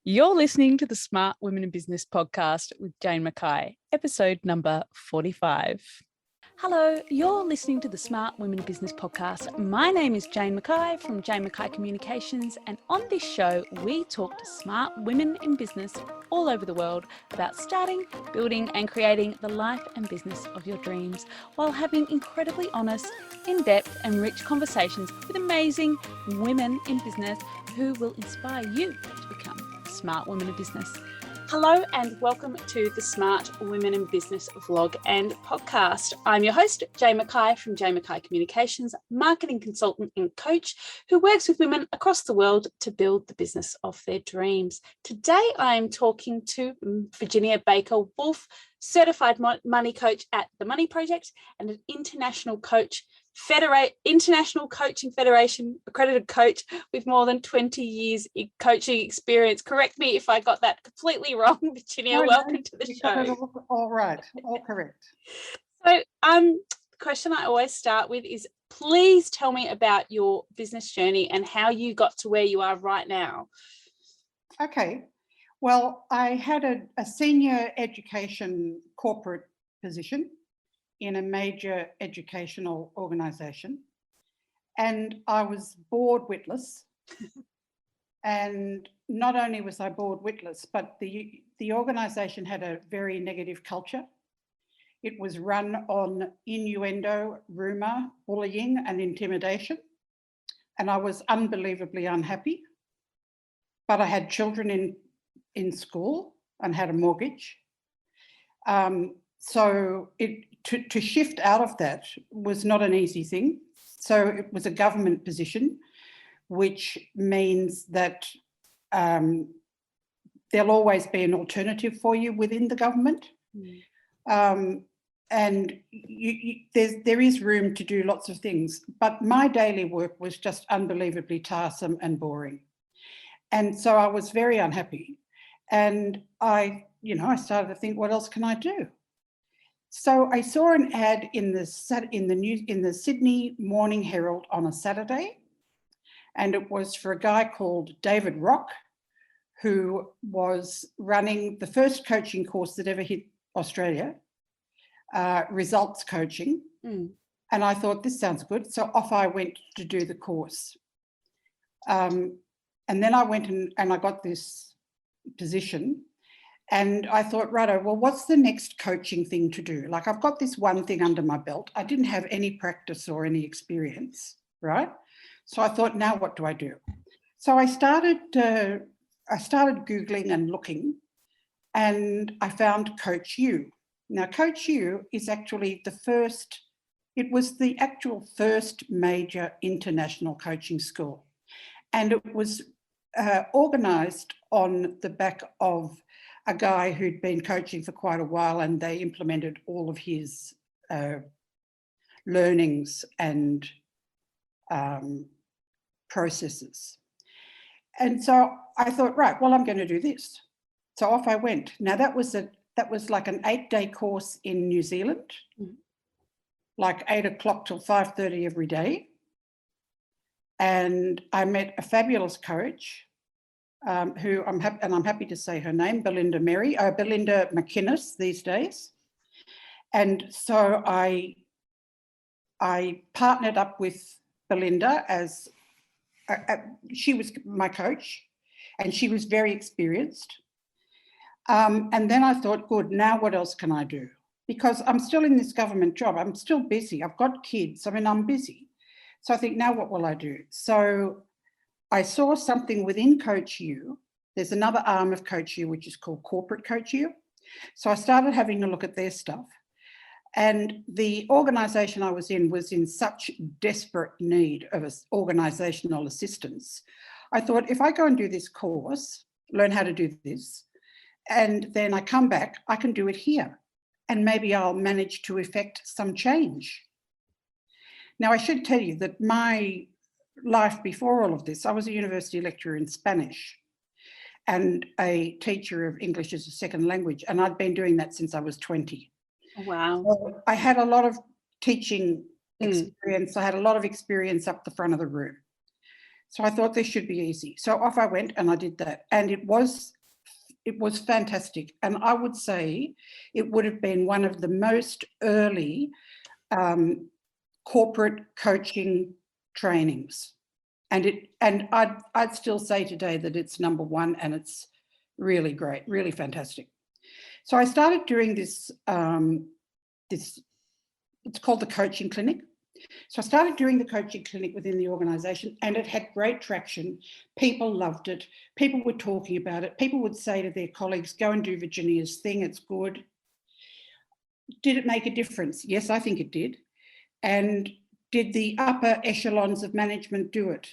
You're listening to the Smart Women in Business podcast with Jane Mackay, episode number 45. Hello, you're listening to the Smart Women in Business podcast. My name is Jane Mackay from Jane Mackay Communications, and on this show, we talk to smart women in business all over the world about starting, building, and creating the life and business of your dreams while having incredibly honest, in-depth, and rich conversations with amazing women in business who will inspire you to become smart women in business. Hello and welcome to the Smart Women in Business vlog and podcast. I'm your host, Jane Mackay from Jane Mackay Communications, marketing consultant and coach who works with women across the world to build the business of their dreams. Today, I am talking to Virginia Baker Woolf, certified money coach at the Money Project and an international coaching federation accredited coach with more than 20 years coaching experience. Correct me if I got that completely wrong, Virginia. Welcome to the show. All right, all correct. So the question I always start with is, please tell me about your business journey and how you got to where you are right now. Okay, well, I had a senior education corporate position in a major educational organisation, and I was bored witless. And not only was I bored witless, but the organisation had a very negative culture. It was run on innuendo, rumour, bullying and intimidation, and I was unbelievably unhappy. But I had children in school and had a mortgage. So to shift out of that was not an easy thing. So it was a government position, which means that there'll always be an alternative for you within the government. And there is room to do lots of things. But my daily work was just unbelievably tiresome and boring. And so I was very unhappy. And I started to think, what else can I do? So I saw an ad in the Sydney Morning Herald on a Saturday, and it was for a guy called David Rock, who was running the first coaching course that ever hit Australia, results coaching. And I thought, this sounds good. So off I went to do the course. And then I went and I got this position. And I thought, righto, well, what's the next coaching thing to do? Like, I've got this one thing under my belt. I didn't have any practice or any experience, right? So I thought, now what do I do? So I started Googling and looking, and I found Coach U. Now, Coach U is actually it was the actual first major international coaching school. And it was organised on the back of a guy who'd been coaching for quite a while, and they implemented all of his learnings and processes. And so I thought, right, well, I'm going to do this. So off I went. Now that was like an 8-day course in New Zealand, like 8 o'clock till 5:30 every day. And I met a fabulous coach who I'm happy to say her name, Belinda McInnes these days. And so I partnered up with Belinda as she was my coach, and she was very experienced. And then I thought, good, now what else can I do? Because I'm still in this government job. I'm still busy. I've got kids. I mean, I'm busy. So I think, now what will I do? So I saw something within Coach U. There's another arm of Coach U, which is called Corporate Coach U. So I started having a look at their stuff. And the organisation I was in such desperate need of organisational assistance. I thought, if I go and do this course, learn how to do this, and then I come back, I can do it here. And maybe I'll manage to effect some change. Now, I should tell you that my life before all of this, I was a university lecturer in Spanish and a teacher of English as a second language, and I'd been doing that since I was 20. Wow. So I had a lot of teaching experience. I had a lot of experience up the front of the room. So I thought this should be easy. So off I went and I did that. And it was fantastic. And I would say it would have been one of the most early corporate coaching trainings. And I'd still say today that it's number one, and it's really great, really fantastic. So I started doing this, it's called the coaching clinic. So I started doing the coaching clinic within the organisation, and it had great traction. People loved it. People were talking about it. People would say to their colleagues, go and do Virginia's thing, it's good. Did it make a difference? Yes, I think it did. And did the upper echelons of management do it?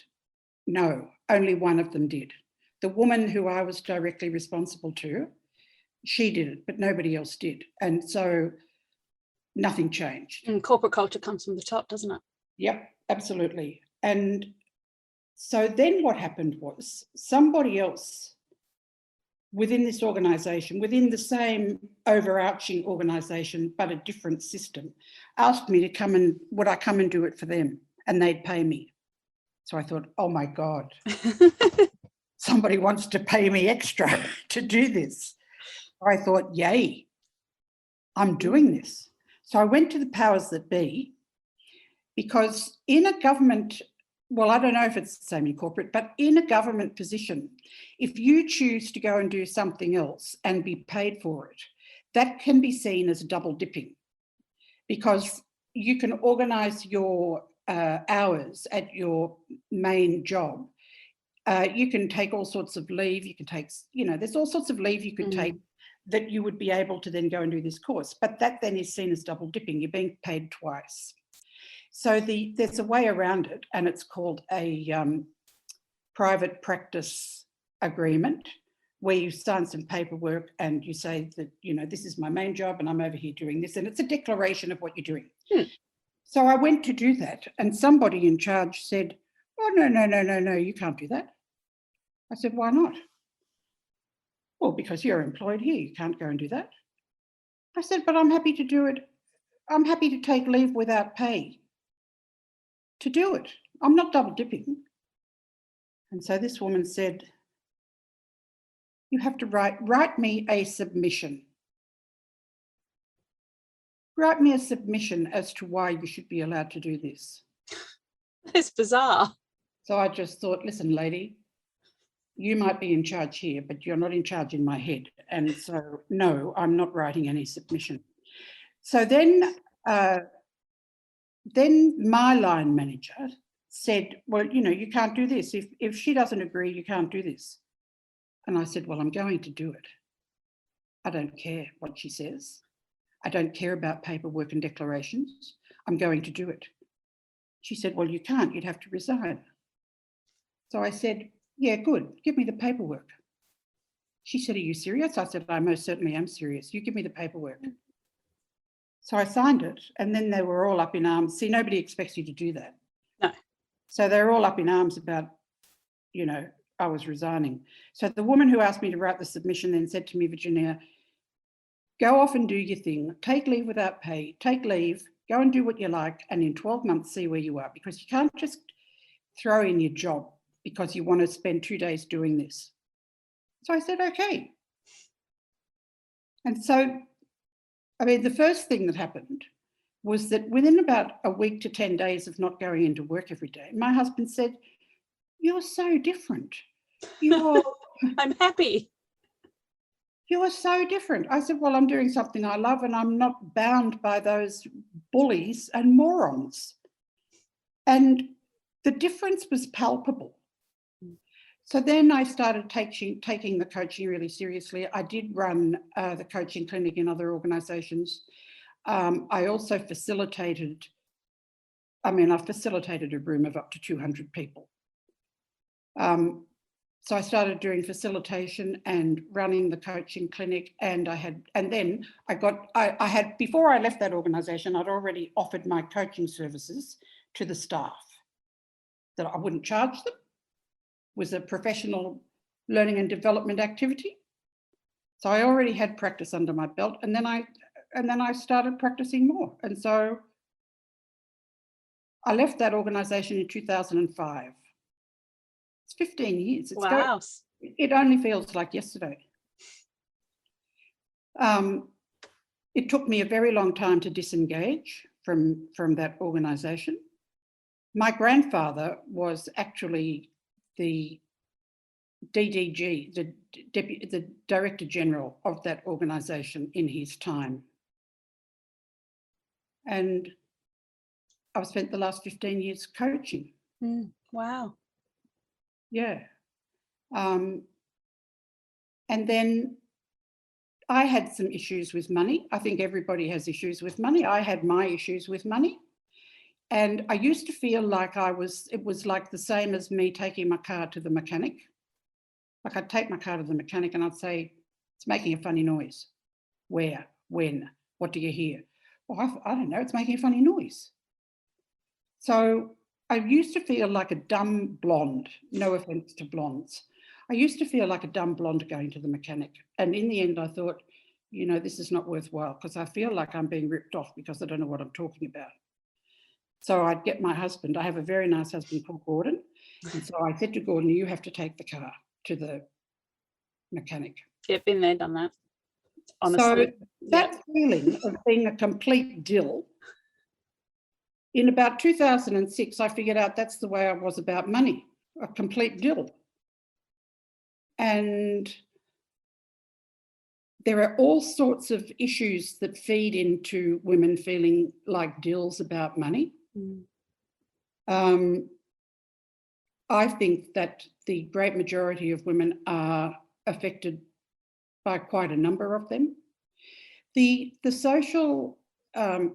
No, only one of them did. The woman who I was directly responsible to, she did it, but nobody else did. And so nothing changed. And corporate culture comes from the top, doesn't it? Yep, absolutely. And so then what happened was somebody else within this organisation, within the same overarching organisation, but a different system, asked me to come and, would I come and do it for them? And they'd pay me. So I thought, oh my God, somebody wants to pay me extra to do this. I thought, yay, I'm doing this. So I went to the powers that be, because in a government, well, I don't know if it's the same in corporate, but in a government position, if you choose to go and do something else and be paid for it, that can be seen as double dipping, because you can organise your hours at your main job. You can take all sorts of leave. You can take, there's all sorts of leave you could take that you would be able to then go and do this course. But that then is seen as double dipping. You're being paid twice. So there's a way around it, and it's called a private practice agreement, where you sign some paperwork and you say that, this is my main job and I'm over here doing this. And it's a declaration of what you're doing. So I went to do that, and somebody in charge said, oh, no, you can't do that. I said, why not? Well, because you're employed here, you can't go and do that. I said, but I'm happy to do it. I'm happy to take leave without pay to do it. I'm not double dipping. And so this woman said, you have to write me a submission. Write me a submission as to why you should be allowed to do this. It's bizarre. So I just thought, listen, lady, you might be in charge here, but you're not in charge in my head. And so, no, I'm not writing any submission. So then my line manager said, well, you can't do this. If she doesn't agree, you can't do this. And I said, well, I'm going to do it. I don't care what she says. I don't care about paperwork and declarations. I'm going to do it. She said, well, you can't. You'd have to resign. So I said, yeah, good. Give me the paperwork. She said, are you serious? I said, I most certainly am serious. You give me the paperwork. So I signed it, and then they were all up in arms. See, nobody expects you to do that. No. So they were all up in arms about, I was resigning. So the woman who asked me to write the submission then said to me, Virginia, go off and do your thing. Take leave without pay. Take leave. Go and do what you like, and in 12 months, see where you are, because you can't just throw in your job because you want to spend 2 days doing this. So I said, okay. And so, the first thing that happened was that within about a week to 10 days of not going into work every day, my husband said, you're so different. I'm happy. You are so different. I said, well, I'm doing something I love, and I'm not bound by those bullies and morons. And the difference was palpable. So then I started taking the coaching really seriously. I did run the coaching clinic in other organisations. I also facilitated a room of up to 200 people. So I started doing facilitation and running the coaching clinic, and before I left that organisation, I'd already offered my coaching services to the staff, that I wouldn't charge them. It was a professional learning and development activity. So I already had practice under my belt, and then I started practicing more. And so I left that organisation in 2005. It's 15 years. Wow. It only feels like yesterday. It took me a very long time to disengage from that organisation. My grandfather was actually the DDG, the Director General of that organisation in his time. And I've spent the last 15 years coaching. Wow. Yeah. And then I had some issues with money. I think everybody has issues with money. I had my issues with money. And I used to feel like it was like the same as me taking my car to the mechanic. Like I'd take my car to the mechanic and I'd say, it's making a funny noise. Where? When? What do you hear? Well, I don't know, it's making a funny noise. So I used to feel like a dumb blonde, no offence to blondes. I used to feel like a dumb blonde going to the mechanic. And in the end, I thought, you know, this is not worthwhile because I feel like I'm being ripped off because I don't know what I'm talking about. So I'd get my husband. I have a very nice husband called Gordon. And so I said to Gordon, you have to take the car to the mechanic. Yeah, been there, done that. Honestly. So that feeling of being a complete dill, in about 2006, I figured out that's the way I was about money, a complete dill. And there are all sorts of issues that feed into women feeling like dills about money. I think that the great majority of women are affected by quite a number of them. The social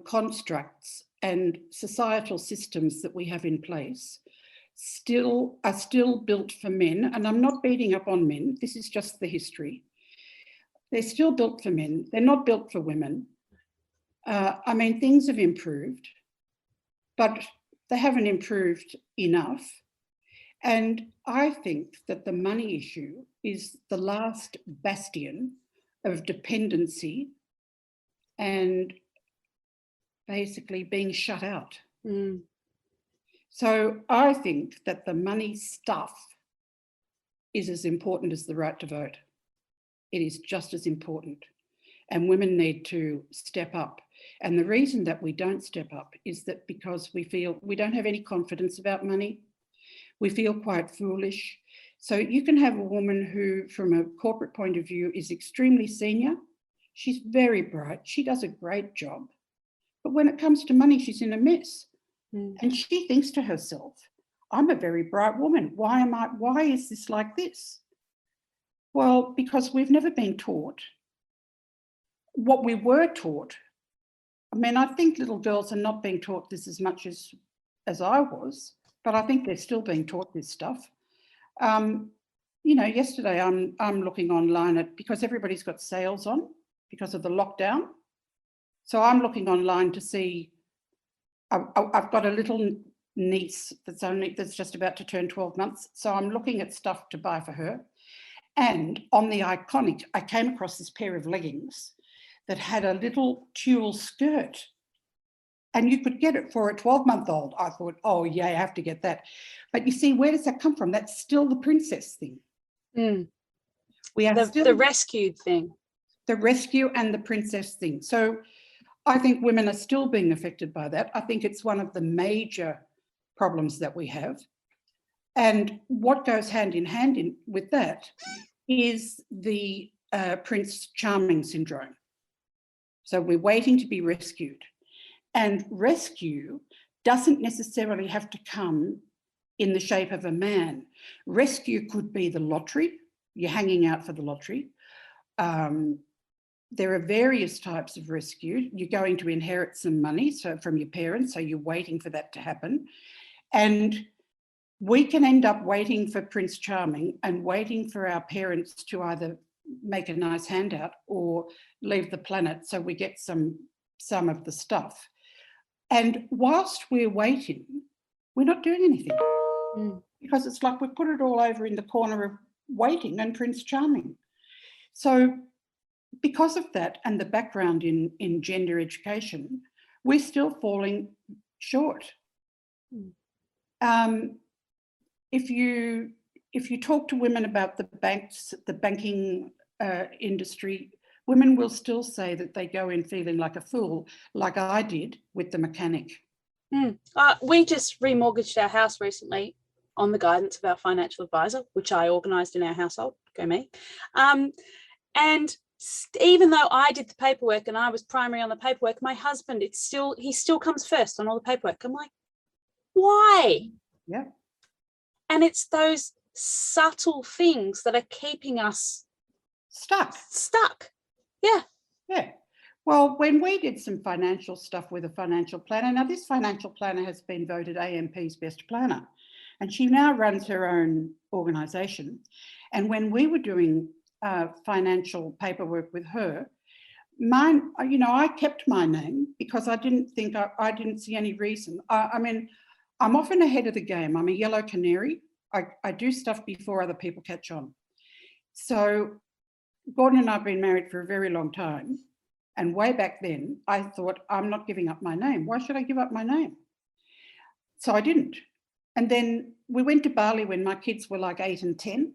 constructs and societal systems that we have in place are still built for men, and I'm not beating up on men, this is just the history. They're still built for men, they're not built for women. I mean, things have improved, but they haven't improved enough. And I think that the money issue is the last bastion of dependency and basically being shut out. So I think that the money stuff is as important as the right to vote. It is just as important. And women need to step up. And the reason that we don't step up is that because we feel we don't have any confidence about money. We feel quite foolish. So you can have a woman who, from a corporate point of view, is extremely senior. She's very bright. She does a great job. But when it comes to money, she's in a mess. And she thinks to herself, I'm a very bright woman. Why is this like this? Well, because we've never been taught what we were taught. I mean, I think little girls are not being taught this as much as I was, but I think they're still being taught this stuff. You know, yesterday I'm looking online because everybody's got sales on because of the lockdown. So I'm looking online to see, I've got a little niece that's just about to turn 12 months. So I'm looking at stuff to buy for her. And on the Iconic, I came across this pair of leggings that had a little tulle skirt. And you could get it for a 12-month-old. I thought, oh, yeah, I have to get that. But you see, where does that come from? That's still the princess thing. We are still the rescued thing. The rescue and the princess thing. So I think women are still being affected by that. I think it's one of the major problems that we have. And what goes hand in hand with that is the Prince Charming syndrome. So we're waiting to be rescued. And rescue doesn't necessarily have to come in the shape of a man. Rescue could be the lottery. You're hanging out for the lottery. There are various types of rescue. You're going to inherit some money from your parents, so you're waiting for that to happen. And we can end up waiting for Prince Charming and waiting for our parents to either make a nice handout or leave the planet so we get some of the stuff. And whilst we're waiting, we're not doing anything because it's like we put it all over in the corner of waiting and Prince Charming. So because of that and the background in gender education, we're still falling short. If if you talk to women about the banks, the banking industry, women will still say that they go in feeling like a fool, like I did with the mechanic. We just remortgaged our house recently on the guidance of our financial advisor, which I organised in our household. Go me. And even though I did the paperwork and I was primary on the paperwork, my husband, he still comes first on all the paperwork. I'm like, why? Yeah. And it's those subtle things that are keeping us stuck. Yeah. Yeah. Well, when we did some financial stuff with a financial planner, now this financial planner has been voted AMP's best planner, and she now runs her own organisation. And when we were doing financial paperwork with her, mine, I kept my name because I didn't think I didn't see any reason. I mean, I'm often ahead of the game. I'm a yellow canary. I do stuff before other people catch on. So Gordon and I have been married for a very long time. And way back then, I thought, I'm not giving up my name. Why should I give up my name? So I didn't. And then we went to Bali when my kids were like 8 and 10.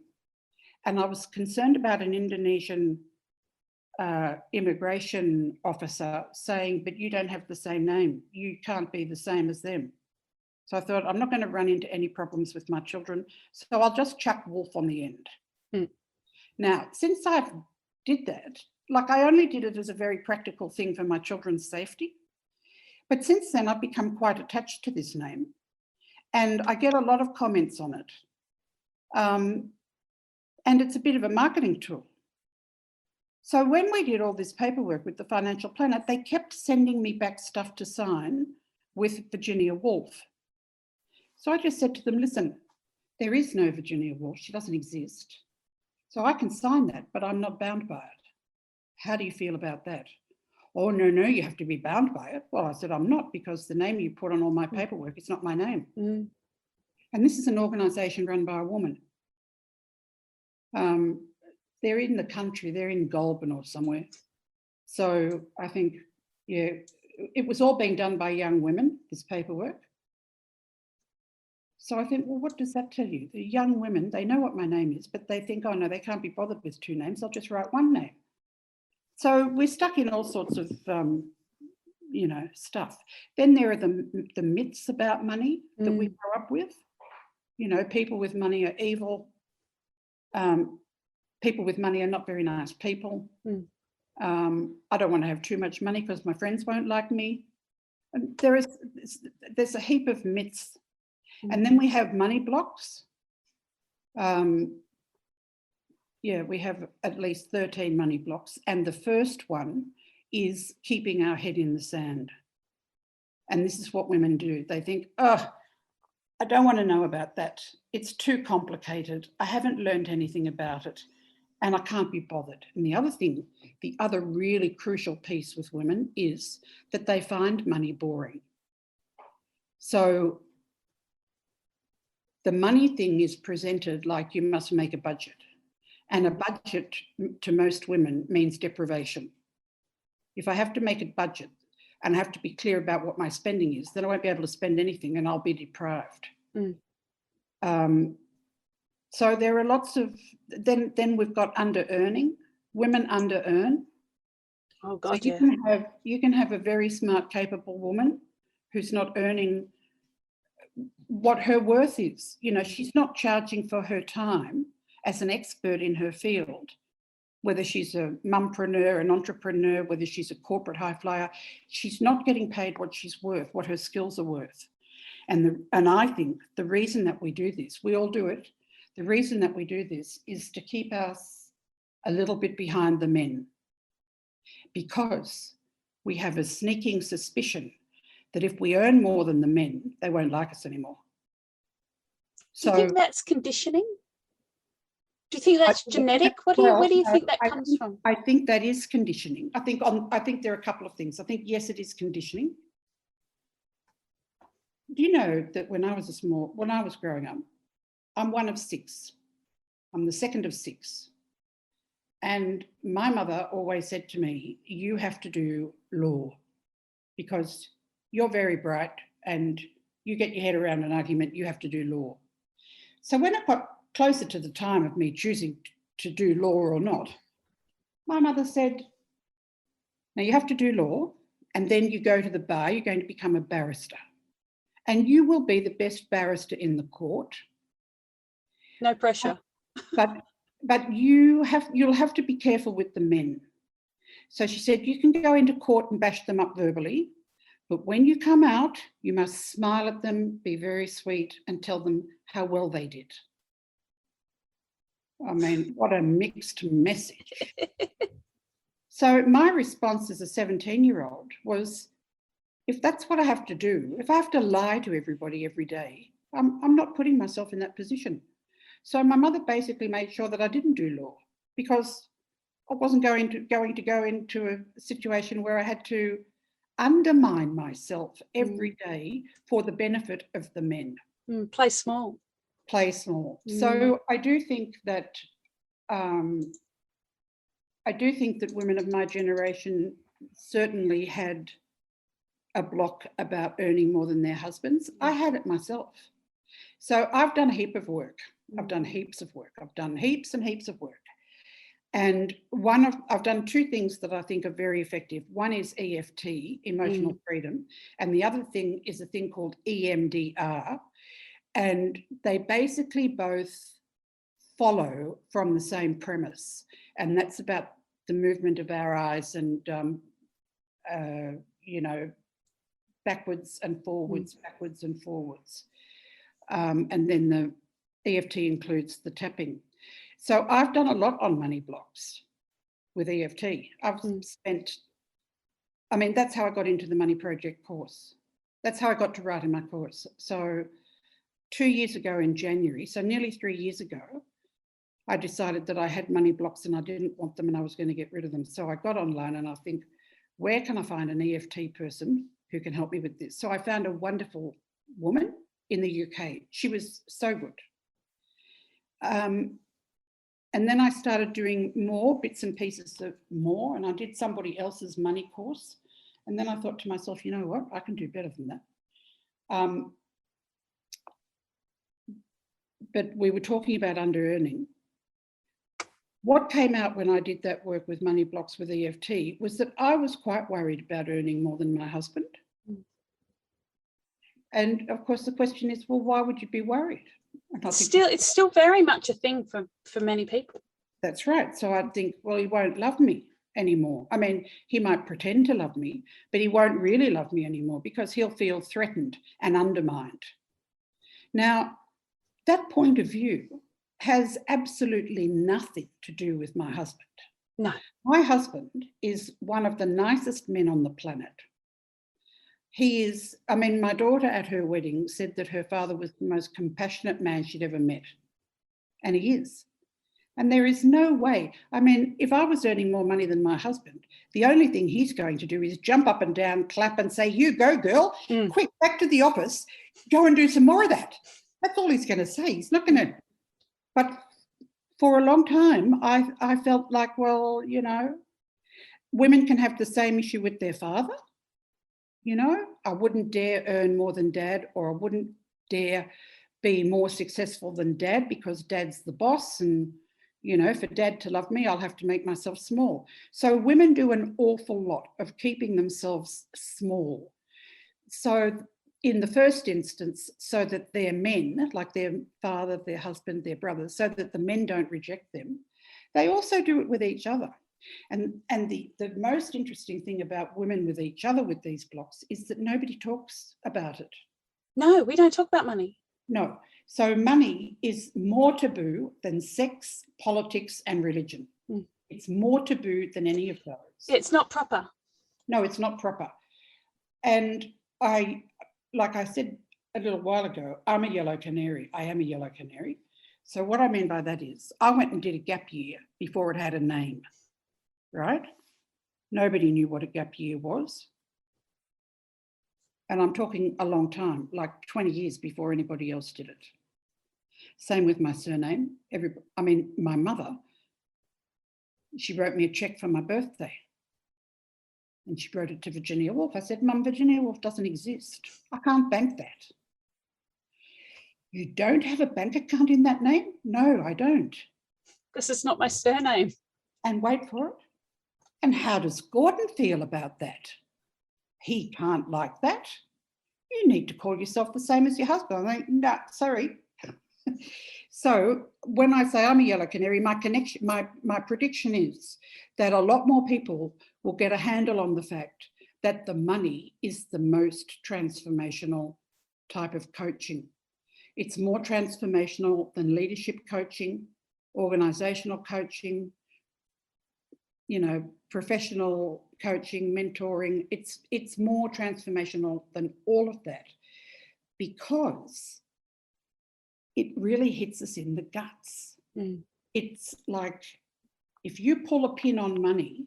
And I was concerned about an Indonesian immigration officer saying, but you don't have the same name. You can't be the same as them. So I thought, I'm not going to run into any problems with my children. So I'll just chuck Woolf on the end. Now, since I did that, like I only did it as a very practical thing for my children's safety. But since then, I've become quite attached to this name. And I get a lot of comments on it. And it's a bit of a marketing tool. So when we did all this paperwork with the financial planner, they kept sending me back stuff to sign with Virginia Woolf. So I just said to them, listen, there is no Virginia Woolf. She doesn't exist. So I can sign that, but I'm not bound by it. How do you feel about that? Oh, no, you have to be bound by it. Well, I said, I'm not, because the name you put on all my paperwork, it's not my name. And this is an organisation run by a woman. They're in the country, they're in Goulburn or somewhere. So I think, yeah, it was all being done by young women, this paperwork. So I think, well, what does that tell you? The young women, they know what my name is, but they think, oh no, they can't be bothered with 2 names. I'll just write 1 name. So we're stuck in all sorts of, stuff. Then there are the myths about money that we grow up with. People with money are evil. People with money are not very nice people. I don't want to have too much money because my friends won't like me. And there's a heap of myths. And then we have money blocks. We have at least 13 money blocks. And the first one is keeping our head in the sand. And this is what women do. They think, oh, I don't want to know about that. It's too complicated. I haven't learned anything about it and I can't be bothered. And the other really crucial piece with women is that they find money boring. So the money thing is presented like you must make a budget. And a budget to most women means deprivation. If I have to make a budget and I have to be clear about what my spending is, then I won't be able to spend anything and I'll be deprived. So there are lots of, then we've got under-earning. Women under-earn. Oh God, so you can have a very smart, capable woman who's not earning what her worth is. She's not charging for her time as an expert in her field, whether she's a mumpreneur, an entrepreneur, whether she's a corporate high flyer. She's not getting paid what she's worth, what her skills are worth. And I think the reason that we do this, we all do it, the reason that we do this is to keep us a little bit behind the men, because we have a sneaking suspicion that if we earn more than the men, they won't like us anymore. Do you think that's conditioning? Do you think that's genetic? Where do you think that comes from? I think that is conditioning. I think there are a couple of things. I think, yes, it is conditioning. Do you know that when I was growing up, I'm one of 6. I'm the second of 6. And my mother always said to me, you have to do law because you're very bright and you get your head around an argument, you have to do law. So when I got closer to the time of me choosing to do law or not, my mother said, now you have to do law and then you go to the bar, you're going to become a barrister. And you will be the best barrister in the court. No pressure. But you'll have to be careful with the men. So she said, you can go into court and bash them up verbally, but when you come out, you must smile at them, be very sweet, and tell them how well they did. I mean, what a mixed message. So my response as a 17-year-old was, if that's what I have to do, if I have to lie to everybody every day, I'm not putting myself in that position. So my mother basically made sure that I didn't do law, because I wasn't going to go into a situation where I had to undermine myself every day for the benefit of the men. Play small. Play small. So I do think that women of my generation certainly had a block about earning more than their husbands. I had it myself. So I've done a heap of work. I've done heaps of work. I've done heaps and heaps of work. And I've done two things that I think are very effective. One is EFT, emotional freedom, and the other thing is a thing called EMDR. And they basically both follow from the same premise. And that's about the movement of our eyes and, backwards and forwards, backwards and forwards. And then the EFT includes the tapping. So I've done a lot on money blocks with EFT. I've spent, that's how I got into the Money Project course. That's how I got to write in my course. So 2 years ago in January, so nearly 3 years ago, I decided that I had money blocks and I didn't want them and I was going to get rid of them. So I got online and I think, where can I find an EFT person who can help me with this? So I found a wonderful woman in the UK. She was so good. And then I started doing more bits and pieces of more, and I did somebody else's money course. And then I thought to myself, you know what, I can do better than that. But we were talking about under-earning. What came out when I did that work with money blocks with EFT was that I was quite worried about earning more than my husband. And of course, the question is, well, why would you be worried? It's still very much a thing for many people. That's right. So I think, well, he won't love me anymore. He might pretend to love me, but he won't really love me anymore because he'll feel threatened and undermined. Now, that point of view has absolutely nothing to do with my husband. No. My husband is one of the nicest men on the planet. He is, my daughter at her wedding said that her father was the most compassionate man she'd ever met. And he is. And there is no way, if I was earning more money than my husband, the only thing he's going to do is jump up and down, clap and say, you go girl, quick, back to the office, go and do some more of that. That's all he's going to say. He's not going to. But for a long time, I felt like, well, women can have the same issue with their father. I wouldn't dare earn more than dad, or I wouldn't dare be more successful than dad because dad's the boss. And, for dad to love me, I'll have to make myself small. So women do an awful lot of keeping themselves small. So in the first instance, so that their men, like their father, their husband, their brother, so that the men don't reject them, they also do it with each other. And the most interesting thing about women with each other with these blocks is that nobody talks about it. No, we don't talk about money. No. So money is more taboo than sex, politics, and religion. It's more taboo than any of those. It's not proper. No, it's not proper. And like I said a little while ago, I'm a yellow canary. I am a yellow canary. So what I mean by that is I went and did a gap year before it had a name. Right? Nobody knew what a gap year was. And I'm talking a long time, like 20 years before anybody else did it. Same with my surname. My mother, she wrote me a check for my birthday. And she wrote it to Virginia Woolf. I said, Mum, Virginia Woolf doesn't exist. I can't bank that. You don't have a bank account in that name? No, I don't. This is not my surname. And wait for it. And how does Gordon feel about that? He can't like that. You need to call yourself the same as your husband. I'm like, no, sorry. So when I say I'm a yellow canary, my prediction is that a lot more people will get a handle on the fact that the money is the most transformational type of coaching. It's more transformational than leadership coaching, organizational coaching, professional coaching, mentoring. It's more transformational than all of that, because it really hits us in the guts. It's like, if you pull a pin on money,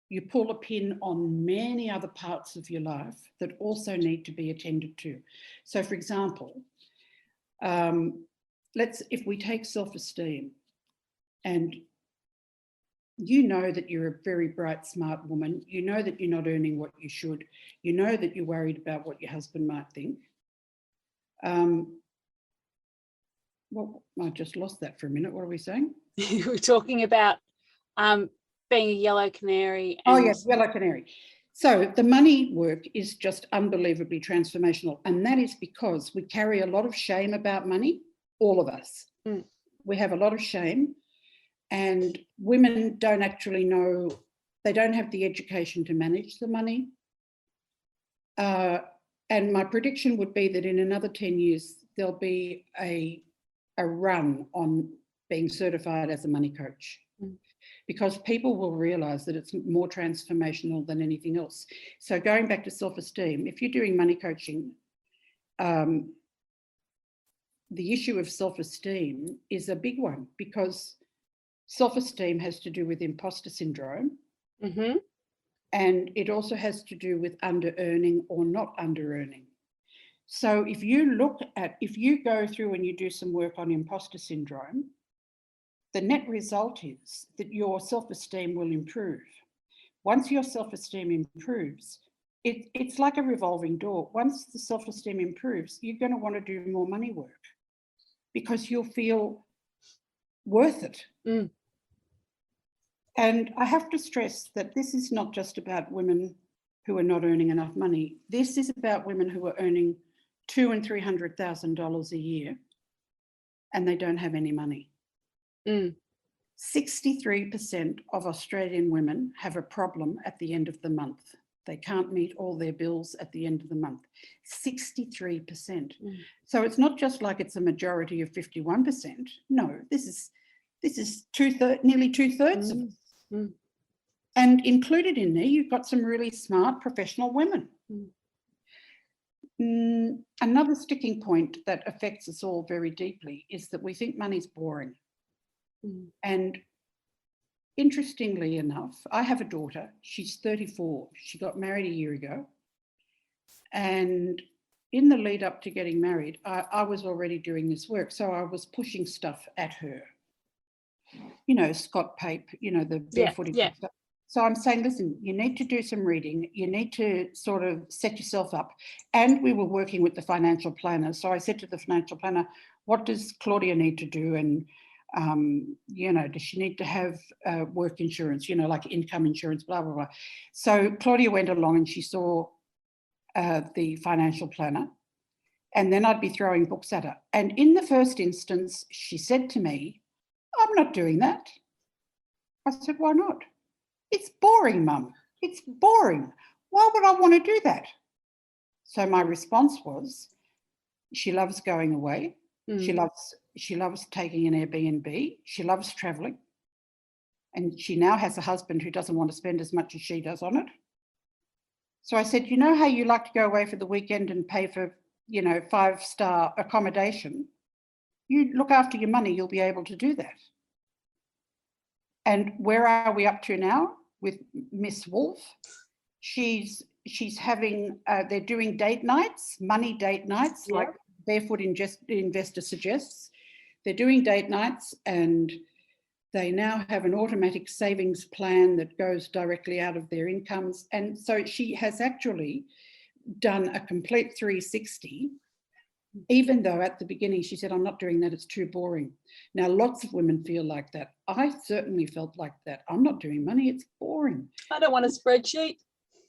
you pull a pin on many other parts of your life that also need to be attended to. So for example, if we take self-esteem, and you know that you're a very bright, smart woman, you know that you're not earning what you should, you know that you're worried about what your husband might think. Well, I just lost that for a minute. What are we saying? We're talking about being a yellow canary. Oh, yes, yellow canary. So the money work is just unbelievably transformational. And that is because we carry a lot of shame about money, all of us. We have a lot of shame, and women don't actually know, they don't have the education to manage the money. And my prediction would be that in another 10 years, there'll be a run on being certified as a money coach, because people will realise that it's more transformational than anything else. So going back to self-esteem, if you're doing money coaching, the issue of self-esteem is a big one, because self-esteem has to do with imposter syndrome. And it also has to do with under-earning or not under-earning. So if you go through and you do some work on imposter syndrome, the net result is that your self-esteem will improve. Once your self-esteem improves, it's like a revolving door. Once the self-esteem improves, you're going to want to do more money work, because you'll feel worth it. And I have to stress that this is not just about women who are not earning enough money. This is about women who are earning $200,000 and $300,000 a year, and they don't have any money. 63% of Australian women have a problem at the end of the month. They can't meet all their bills at the end of the month. 63%. So it's not just like it's a majority of 51%. No, this is nearly two-thirds of it. And included in there, you've got some really smart professional women. Another sticking point that affects us all very deeply is that we think money's boring. And interestingly enough, I have a daughter, she's 34. She got married a year ago. And in the lead up to getting married, I was already doing this work. So I was pushing stuff at her. Scott Pape, the barefooting stuff. So I'm saying, listen, you need to do some reading. You need to sort of set yourself up. And we were working with the financial planner. So I said to the financial planner, what does Claudia need to do? And, does she need to have work insurance, like income insurance, blah, blah, blah. So Claudia went along and she saw the financial planner. And then I'd be throwing books at her. And in the first instance, she said to me, I'm not doing that. I said, why not? It's boring, Mum. It's boring. Why would I want to do that? So my response was, she loves going away. She loves taking an Airbnb. She loves traveling. And she now has a husband who doesn't want to spend as much as she does on it. So I said, you know how you like to go away for the weekend and pay for, 5-star accommodation? You look after your money, you'll be able to do that. And where are we up to now with Miss Woolf? She's having, they're doing date nights, money date nights, like Barefoot Investor suggests. They're doing date nights, and they now have an automatic savings plan that goes directly out of their incomes. And so she has actually done a complete 360 Even though at the beginning she said, I'm not doing that, it's too boring. Now, lots of women feel like that. I certainly felt like that. I'm not doing money, it's boring. I don't want a spreadsheet.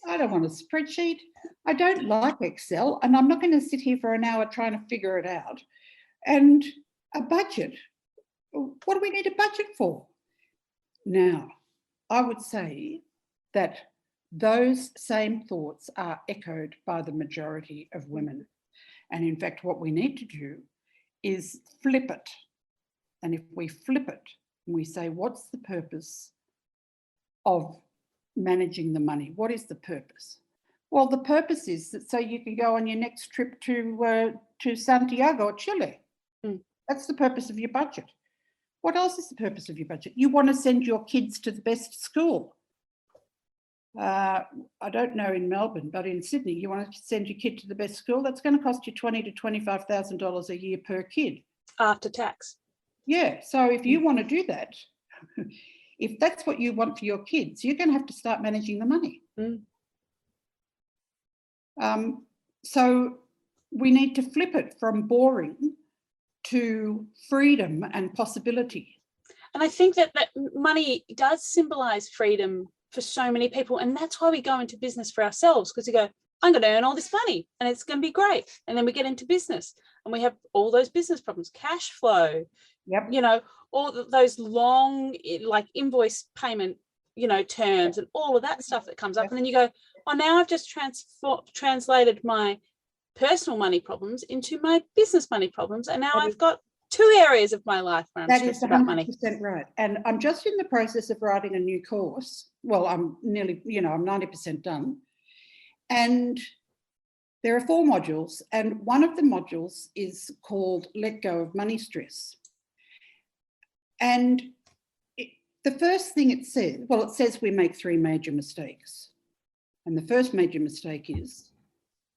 I don't want a spreadsheet. I don't like Excel, and I'm not going to sit here for an hour trying to figure it out. And a budget, what do we need a budget for? Now, I would say that those same thoughts are echoed by the majority of women. And in fact, what we need to do is flip it. And if we flip it and we say, what's the purpose of managing the money? What is the purpose? Well, the purpose is that so you can go on your next trip to Santiago or Chile. That's the purpose of your budget. What else is the purpose of your budget? You want to send your kids to the best school. I don't know in Melbourne, but in Sydney, you want to send your kid to the best school, that's going to cost you $20,000 to $25,000 a year per kid. After tax. Yeah, so if you want to do that, if that's what you want for your kids, you're going to have to start managing the money. So we need to flip it from boring to freedom and possibility. And I think that money does symbolise freedom for so many people. And that's why we go into business for ourselves, because we go, I'm going to earn all this money and it's going to be great. And then we get into business and we have all those business problems, cash flow, you know, all those long like invoice payment, you know, terms and all of that stuff that comes up. And then you go, oh, now I've just translated my personal money problems into my business money problems. And now I've got two areas of my life where I'm stressed about money. That is 100% right. And I'm just in the process of writing a new course. Well, I'm nearly, you know, I'm 90% done. And there are 4 modules. And one of the modules is called Let Go of Money Stress. And the first thing it says, well, it says we make 3 major mistakes. And the first major mistake is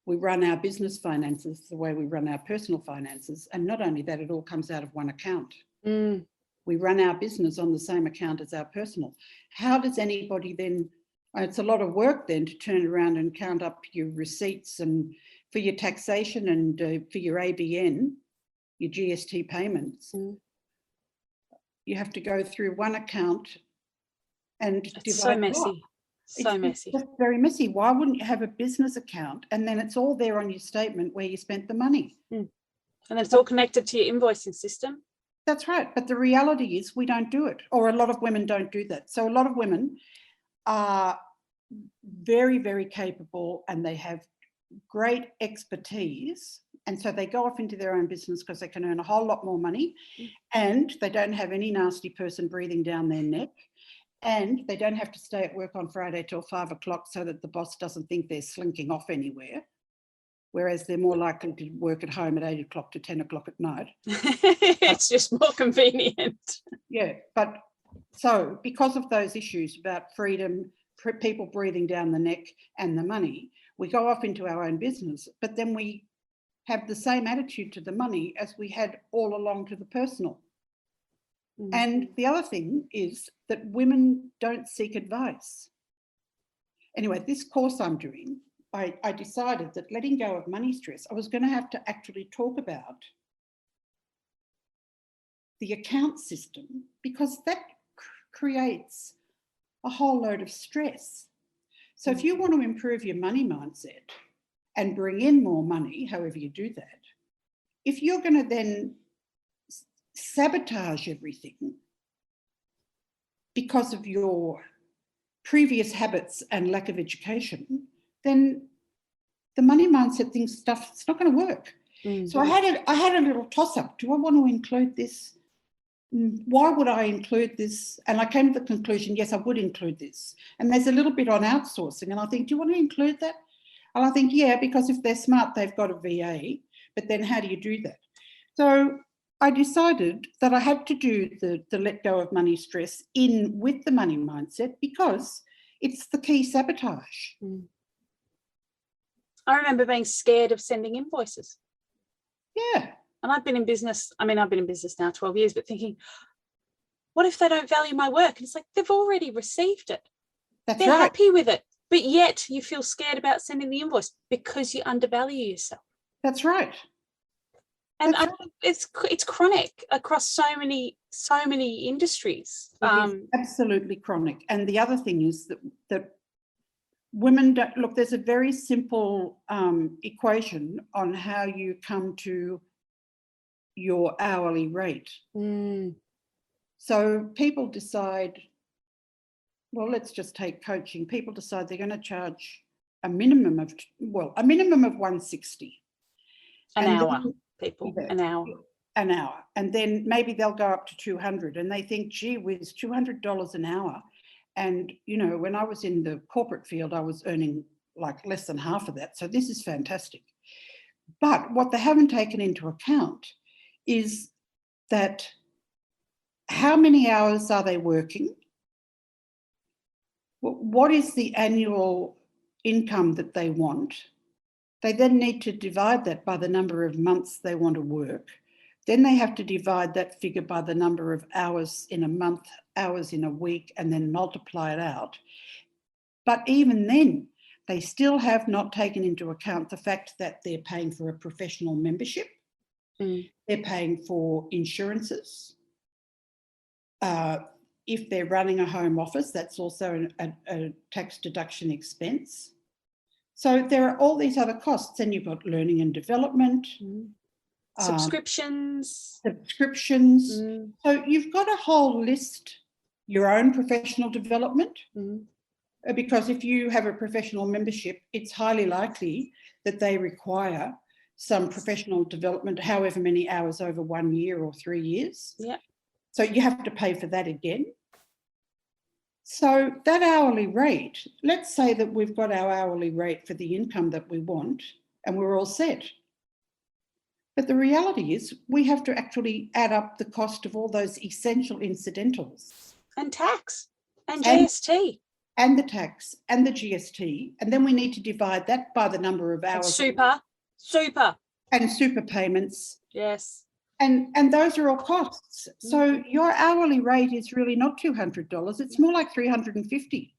we run our business finances the way we run our personal finances. And not only that, it all comes out of one account. We run our business on the same account as our personal. How does anybody then, it's a lot of work then to turn around and count up your receipts and for your taxation and for your ABN, your GST payments. You have to go through one account and it's so messy. So messy. It's very messy. Why wouldn't you have a business account and then it's all there on your statement where you spent the money? And then it's all connected to your invoicing system. That's right. But the reality is we don't do it, or a lot of women don't do that. So a lot of women are very, very capable and they have great expertise. And so they go off into their own business because they can earn a whole lot more money and they don't have any nasty person breathing down their neck. And they don't have to stay at work on Friday till 5 o'clock so that the boss doesn't think they're slinking off anywhere. Whereas they're more likely to work at home at 8 o'clock to 10 o'clock at night. It's just more convenient. Yeah, but so because of those issues about freedom, people breathing down the neck and the money, we go off into our own business, but then we have the same attitude to the money as we had all along to the personal. And the other thing is that women don't seek advice. Anyway, this course I'm doing, I decided that letting go of money stress, I was going to have to actually talk about the account system because that creates a whole load of stress. So if you want to improve your money mindset and bring in more money, however you do that, if you're going to then sabotage everything because of your previous habits and lack of education, then the money mindset thing stuff, it's not going to work. So I had a little toss up. Do I want to include this? Why would I include this? And I came to the conclusion, yes, I would include this. And there's a little bit on outsourcing. And I think, do you want to include that? And I think, yeah, because if they're smart, they've got a VA. But then how do you do that? So I decided that I had to do the let go of money stress in with the money mindset because it's the key sabotage. I remember being scared of sending invoices. Yeah. And I've been in business, I've been in business now 12 years, but thinking, what if they don't value my work? And it's like, they've already received it. They're happy with it. But yet you feel scared about sending the invoice because you undervalue yourself. That's right. And it's chronic across so many industries. It is absolutely chronic. And the other thing is that women don't look. There's a very simple equation on how you come to your hourly rate. So people decide, well, let's just take coaching. People decide they're going to charge a minimum of 160 an hour. An hour, and then maybe they'll go up to 200, and they think, gee whiz, $200 an hour. And when I was in the corporate field, I was earning like less than half of that. So this is fantastic. But what they haven't taken into account is that how many hours are they working? What is the annual income that they want? They then need to divide that by the number of months they want to work. Then they have to divide that figure by the number of hours in a month, hours in a week, and then multiply it out. But even then, they still have not taken into account the fact that they're paying for a professional membership. They're paying for insurances. If they're running a home office, that's also a tax deduction expense. So there are all these other costs. Then you've got learning and development. Subscriptions. So you've got a whole list, your own professional development, because if you have a professional membership, it's highly likely that they require some professional development, however many hours over 1 year or 3 years. Yeah. So you have to pay for that again. So that hourly rate, let's say that we've got our hourly rate for the income that we want and we're all set. But the reality is we have to actually add up the cost of all those essential incidentals. And tax and GST. And the tax and the GST. And then we need to divide that by the number of hours. And super. And super payments. Yes. And those are all costs. So your hourly rate is really not $200. It's more like $350.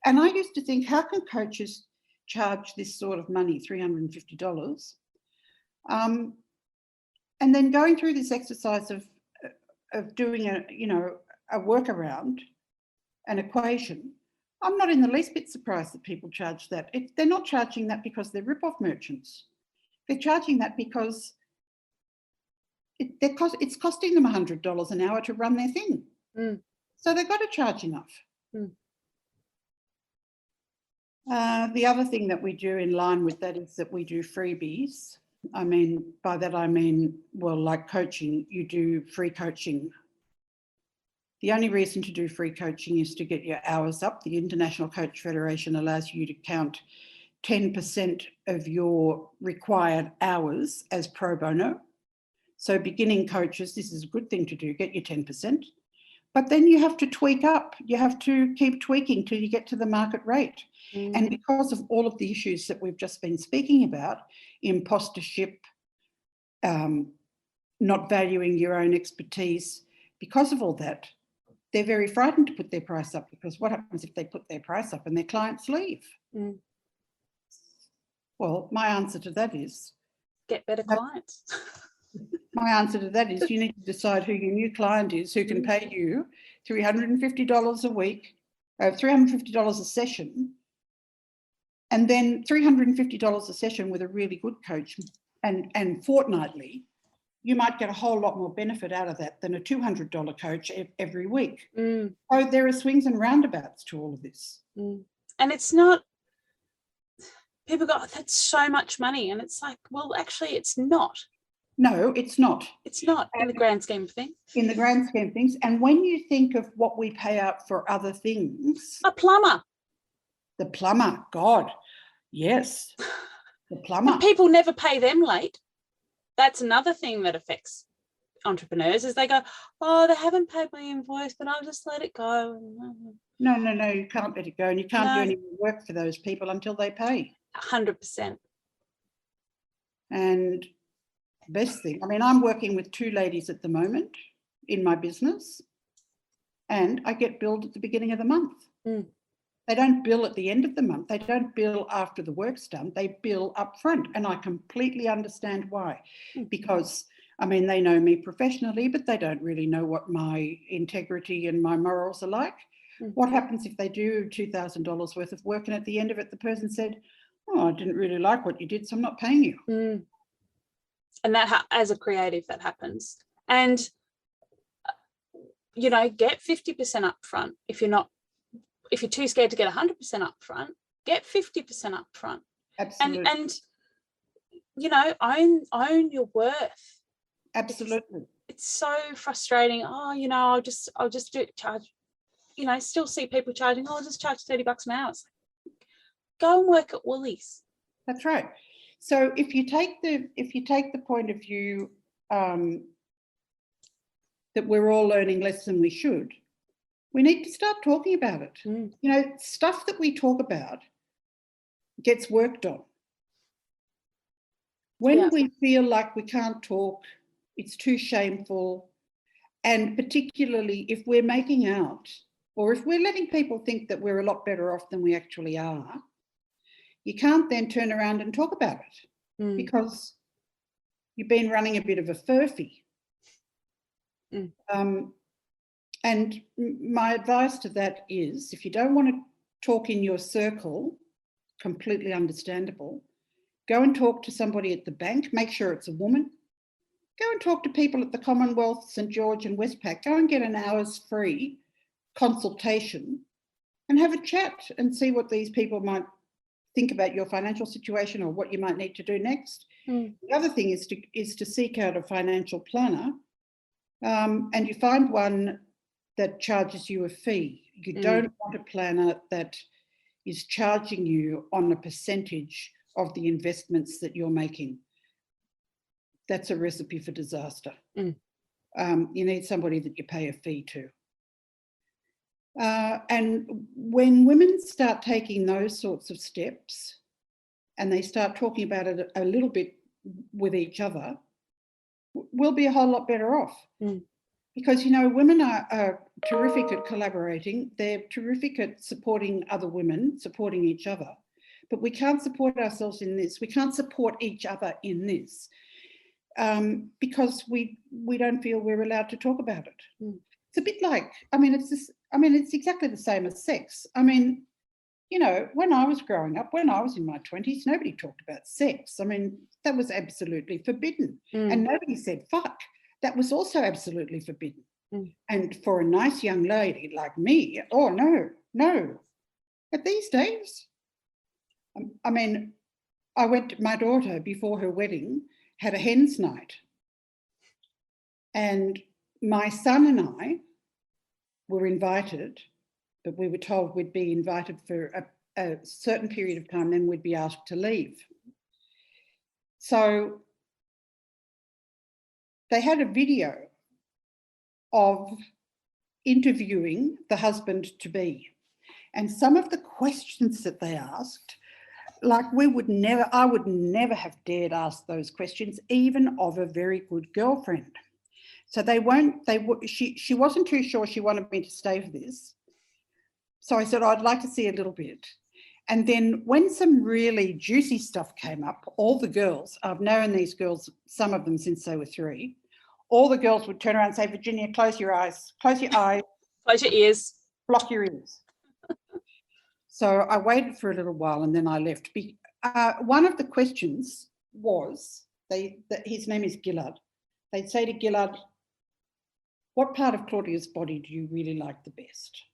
And I used to think, how can coaches charge this sort of money, $350? And then going through this exercise of doing a workaround, an equation, I'm not in the least bit surprised that people charge that. They're not charging that because they're rip-off merchants. They're charging that because it's costing them $100 an hour to run their thing. So they've got to charge enough. The other thing that we do in line with that is that we do freebies. I mean, by that I mean, well, like coaching, you do free coaching. The only reason to do free coaching is to get your hours up. The International Coach Federation allows you to count 10% of your required hours as pro bono. So beginning coaches, this is a good thing to do, get your 10%. But then you have to tweak up. You have to keep tweaking till you get to the market rate. And because of all of the issues that we've just been speaking about, impostership, not valuing your own expertise, because of all that, they're very frightened to put their price up, because what happens if they put their price up and their clients leave? Well, my answer to that is... get better clients. My answer to that is you need to decide who your new client is, who can pay you $350 a week, $350 a session, and then $350 a session with a really good coach and fortnightly. You might get a whole lot more benefit out of that than a $200 coach every week. So there are swings and roundabouts to all of this. And it's not, people go, oh, that's so much money. And it's like, well, actually, it's not. No, it's not. It's not in the grand scheme of things. In the grand scheme of things. And when you think of what we pay out for other things. A plumber. The plumber, God, yes. The plumber. And people never pay them late. That's another thing that affects entrepreneurs, is they go, oh, they haven't paid my invoice, but I'll just let it go. No, you can't let it go. And you can't do any work for those people until they pay. 100%. And best thing, I mean, I'm working with 2 ladies at the moment in my business, and I get billed at the beginning of the month. They don't bill at the end of the month. They don't bill after the work's done. They bill up front. And I completely understand why. Because, I mean, they know me professionally, but they don't really know what my integrity and my morals are like. What happens if they do $2,000 worth of work and at the end of it, the person said, oh, I didn't really like what you did, so I'm not paying you. And that, as a creative, that happens. And, you know, get 50% up front. If you're too scared to get 100% up front, get 50% up front. Absolutely. And you know, own your worth. Absolutely. It's so frustrating. Oh, you know, I'll just charge, you know, still see people charging, I'll just charge $30 an hour. It's like, go and work at Woolies. That's right. So if you take the point of view that we're all earning less than we should, we need to start talking about it. You know, stuff that we talk about gets worked on. When we feel like we can't talk, it's too shameful. And particularly if we're making out, or if we're letting people think that we're a lot better off than we actually are, you can't then turn around and talk about it because you've been running a bit of a furphy. And my advice to that is, if you don't want to talk in your circle, completely understandable, go and talk to somebody at the bank, make sure it's a woman. Go and talk to people at the Commonwealth, St. George and Westpac. Go and get an hour's free consultation and have a chat and see what these people might think about your financial situation or what you might need to do next. The other thing is to seek out a financial planner, and you find one that charges you a fee. You don't want a planner that is charging you on a percentage of the investments that you're making. That's a recipe for disaster. You need somebody that you pay a fee to. And when women start taking those sorts of steps and they start talking about it a little bit with each other, we'll be a whole lot better off. Because, you know, women are terrific at collaborating. They're terrific at supporting other women, supporting each other. But we can't support ourselves in this. We can't support each other in this because we don't feel we're allowed to talk about it. It's a bit like, it's exactly the same as sex. I mean, you know, when I was growing up, when I was in my 20s, nobody talked about sex. I mean, that was absolutely forbidden. And nobody said fuck. That was also absolutely forbidden. And for a nice young lady like me, oh, no. But these days, I mean, my daughter, before her wedding, had a hen's night. And my son and I were invited, but we were told we'd be invited for a certain period of time, then we'd be asked to leave. So they had a video of interviewing the husband-to-be. And some of the questions that they asked, like I would never have dared ask those questions, even of a very good girlfriend. So she wasn't too sure she wanted me to stay for this. So I said, I'd like to see a little bit. And then when some really juicy stuff came up, all the girls, I've known these girls, some of them since they were 3, all the girls would turn around and say, Virginia, close your eyes, close your eyes. Close your ears. Block your ears. So I waited for a little while and then I left. One of the questions was, his name is Gillard. They'd say to Gillard, what part of Claudia's body do you really like the best?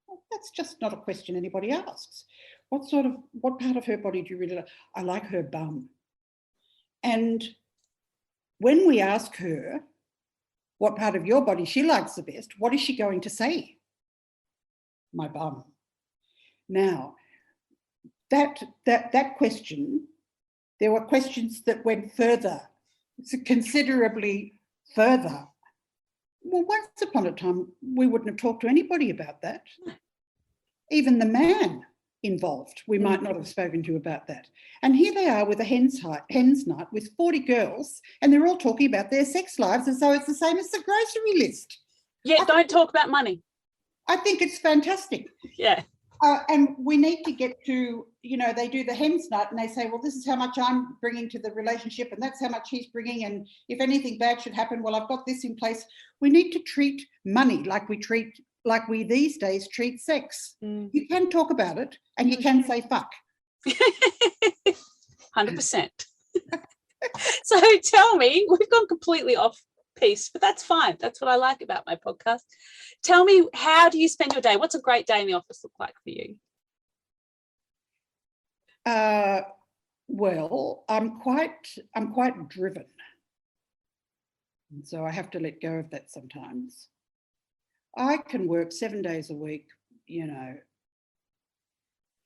Well, that's just not a question anybody asks. What part of her body do you really like? I like her bum. And when we ask her what part of your body she likes the best, what is she going to say? My bum. Now, that question, there were questions that went further, considerably further. Well, once upon a time, we wouldn't have talked to anybody about that. Even the man involved, we might not have spoken to about that. And here they are with a hen's night with 40 girls, and they're all talking about their sex lives as though it's the same as the grocery list. Yeah, don't talk about money. I think it's fantastic. Yeah. And we need to get to, they do the hen's nut and they say, well, this is how much I'm bringing to the relationship and that's how much he's bringing. And if anything bad should happen, well, I've got this in place. We need to treat money like we these days treat sex. You can talk about it and you can say fuck. 100%. So tell me, we've gone completely off piece, but that's fine. That's what I like about my podcast. Tell me, how do you spend your day? What's a great day in the office look like for you? Well, I'm quite driven. And so I have to let go of that sometimes. I can work 7 days a week,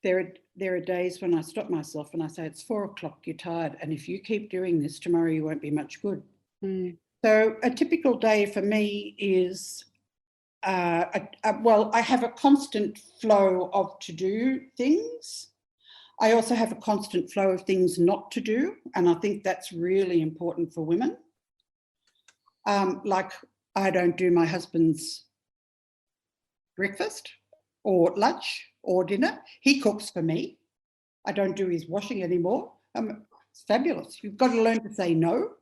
There are days when I stop myself and I say, it's 4 o'clock, you're tired. And if you keep doing this, tomorrow you won't be much good. So a typical day for me is, I have a constant flow of to-do things. I also have a constant flow of things not to do. And I think that's really important for women. Like I don't do my husband's breakfast or lunch or dinner. He cooks for me. I don't do his washing anymore. It's fabulous. You've got to learn to say no.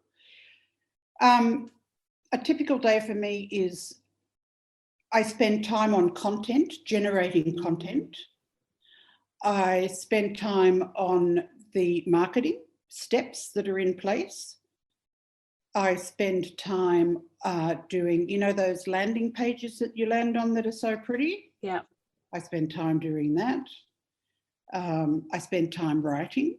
A typical day for me is I spend time on content, generating content. I spend time on the marketing steps that are in place. I spend time doing, those landing pages that you land on that are so pretty. Yeah. I spend time doing that. I spend time writing.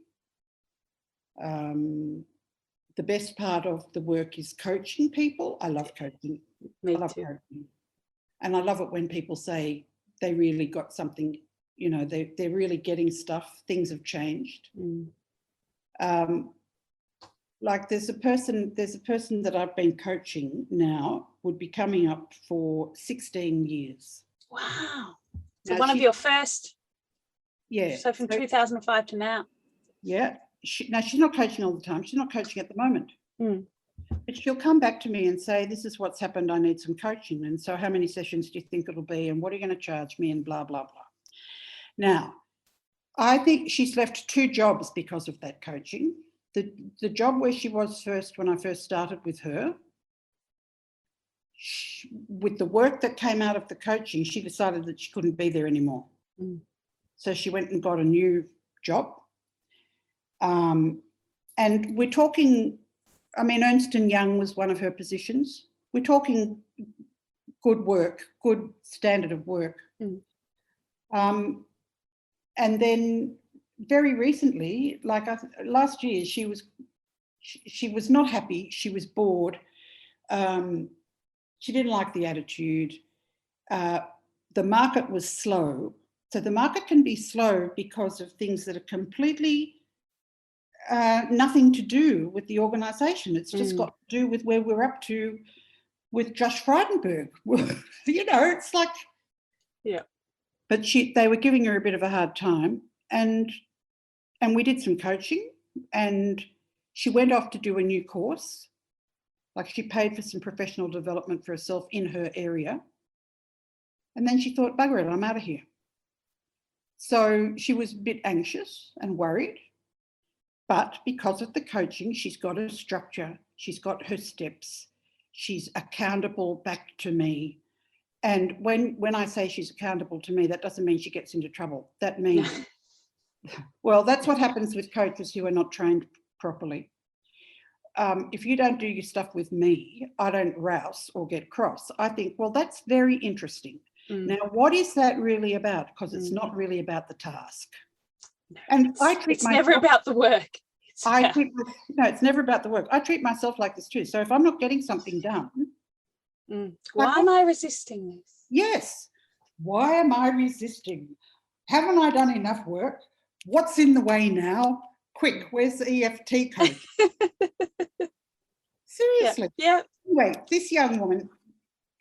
The best part of the work is coaching people. I love coaching. Me I love too. coaching. And I love it when people say they really got something, they're really getting stuff. Things have changed. Like there's a person that I've been coaching now, would be coming up for 16 years. Wow. So Now one of your first. Yeah. So from 2005 to now. Yeah. She's not coaching all the time. She's not coaching at the moment. But she'll come back to me and say, this is what's happened. I need some coaching. And so how many sessions do you think it'll be? And what are you going to charge me? And blah, blah, blah. Now, I think she's left 2 jobs because of that coaching. The job where she was first, when I first started with her, with the work that came out of the coaching, she decided that she couldn't be there anymore. So she went and got a new job. And we're talking, Ernst & Young was one of her positions. We're talking good work, good standard of work. And then very recently, last year, she was not happy. She was bored. She didn't like the attitude. The market was slow. So the market can be slow because of things that are completely nothing to do with the organisation. It's just got to do with where we're up to with Josh Frydenberg. It's like... Yeah. But they were giving her a bit of a hard time. And we did some coaching and she went off to do a new course. Like she paid for some professional development for herself in her area. And then she thought, bugger it, I'm out of here. So she was a bit anxious and worried. But because of the coaching, she's got a structure, she's got her steps, she's accountable back to me. And when I say she's accountable to me, that doesn't mean she gets into trouble. That means, well, that's what happens with coaches who are not trained properly. If you don't do your stuff with me, I don't rouse or get cross. I think, well, that's very interesting. Now, what is that really about? Because it's not really about the task. No, and I treat it's never about the work. It's never about the work. I treat myself like this too. So if I'm not getting something done, why am I resisting this? Yes. Why am I resisting? Haven't I done enough work? What's in the way now? Quick, where's the EFT coach? Seriously. Yeah. Anyway, this young woman,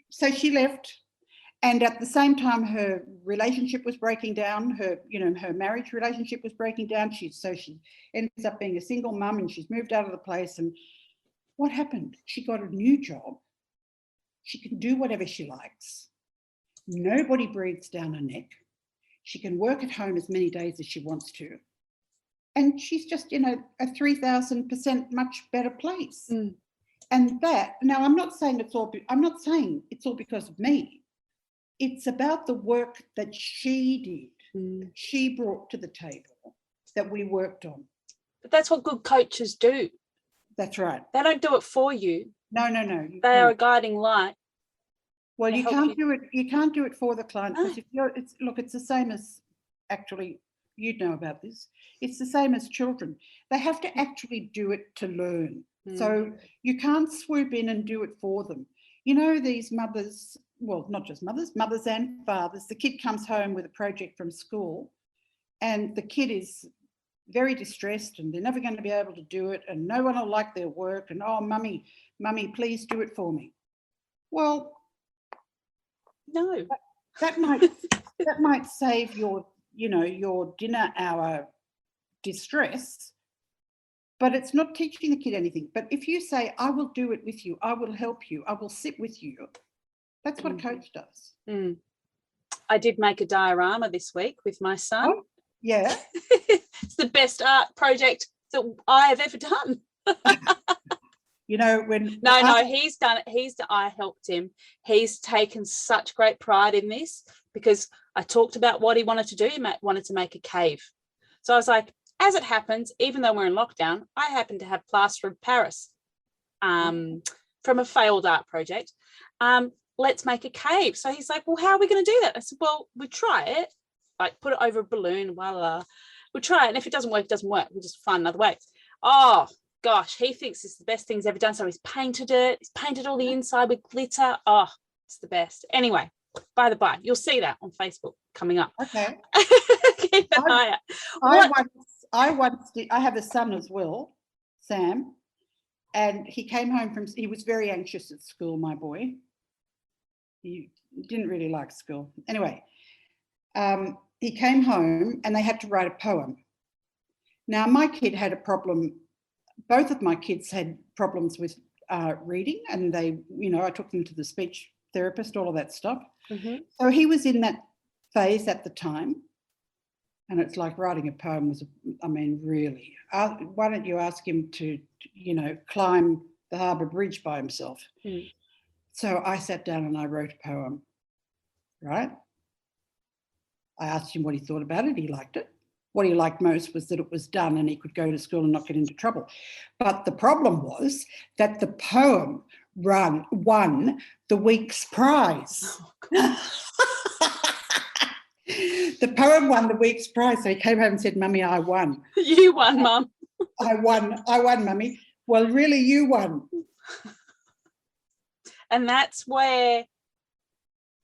so she left, and at the same time her relationship was breaking down, her marriage relationship was breaking down. She ends up being a single mum and she's moved out of the place. And what happened? She got a new job. She can do whatever she likes. Nobody breathes down her neck. She can work at home as many days as she wants to. And she's just in a 3,000% much better place. Mm. And that, now I'm not saying it's all because of me. It's about the work that she did, she brought to the table, that we worked on. But that's what good coaches do. That's right. They don't do it for you. No. They are a guiding light. Well, you can't do it. You can't do it for the client, because it's the same as, actually, you'd know about this. It's the same as children. They have to actually do it to learn. So you can't swoop in and do it for them. You know, these mothers, well, not just mothers and fathers, the kid comes home with a project from school and the kid is very distressed and they're never going to be able to do it and no one will like their work and, oh, mummy, please do it for me. Well, no, that might save your dinner hour distress, but it's not teaching the kid anything. But if you say, I will do it with you, I will help you, I will sit with you, that's what a coach does. I did make a diorama this week with my son. Oh, yeah. It's the best art project that I have ever done. You know, when he's done it. I helped him. He's taken such great pride in this because I talked about what he wanted to do. He wanted to make a cave. So I was like, as it happens, even though we're in lockdown, I happen to have plaster of Paris from a failed art project. Let's make a cave. So he's like, well, how are we going to do that? I said, well, we try it, like put it over a balloon, voila. We'll try it. And if it doesn't work, it doesn't work. We'll just find another way. Oh, gosh, he thinks it's the best thing he's ever done. So he's painted it. He's painted all the inside with glitter. Oh, it's the best. Anyway, by the by, you'll see that on Facebook coming up. Okay. Keep an eye out. I have a son as well, Sam, and he came home he was very anxious at school, my boy. He didn't really like school. Anyway, he came home and they had to write a poem. Now, my kid had a problem. Both of my kids had problems with reading, and I took them to the speech therapist, all of that stuff. So he was in that phase at the time. And it's like writing a poem really. Why don't you ask him to, climb the Harbour Bridge by himself? So I sat down and I wrote a poem, right? I asked him what he thought about it. He liked it. What he liked most was that it was done and he could go to school and not get into trouble. But the problem was that the poem won the week's prize. Oh, the poem won the week's prize. So he came home and said, Mummy, I won. You won, Mum. I won, Mummy. Well, really, you won. And that's where,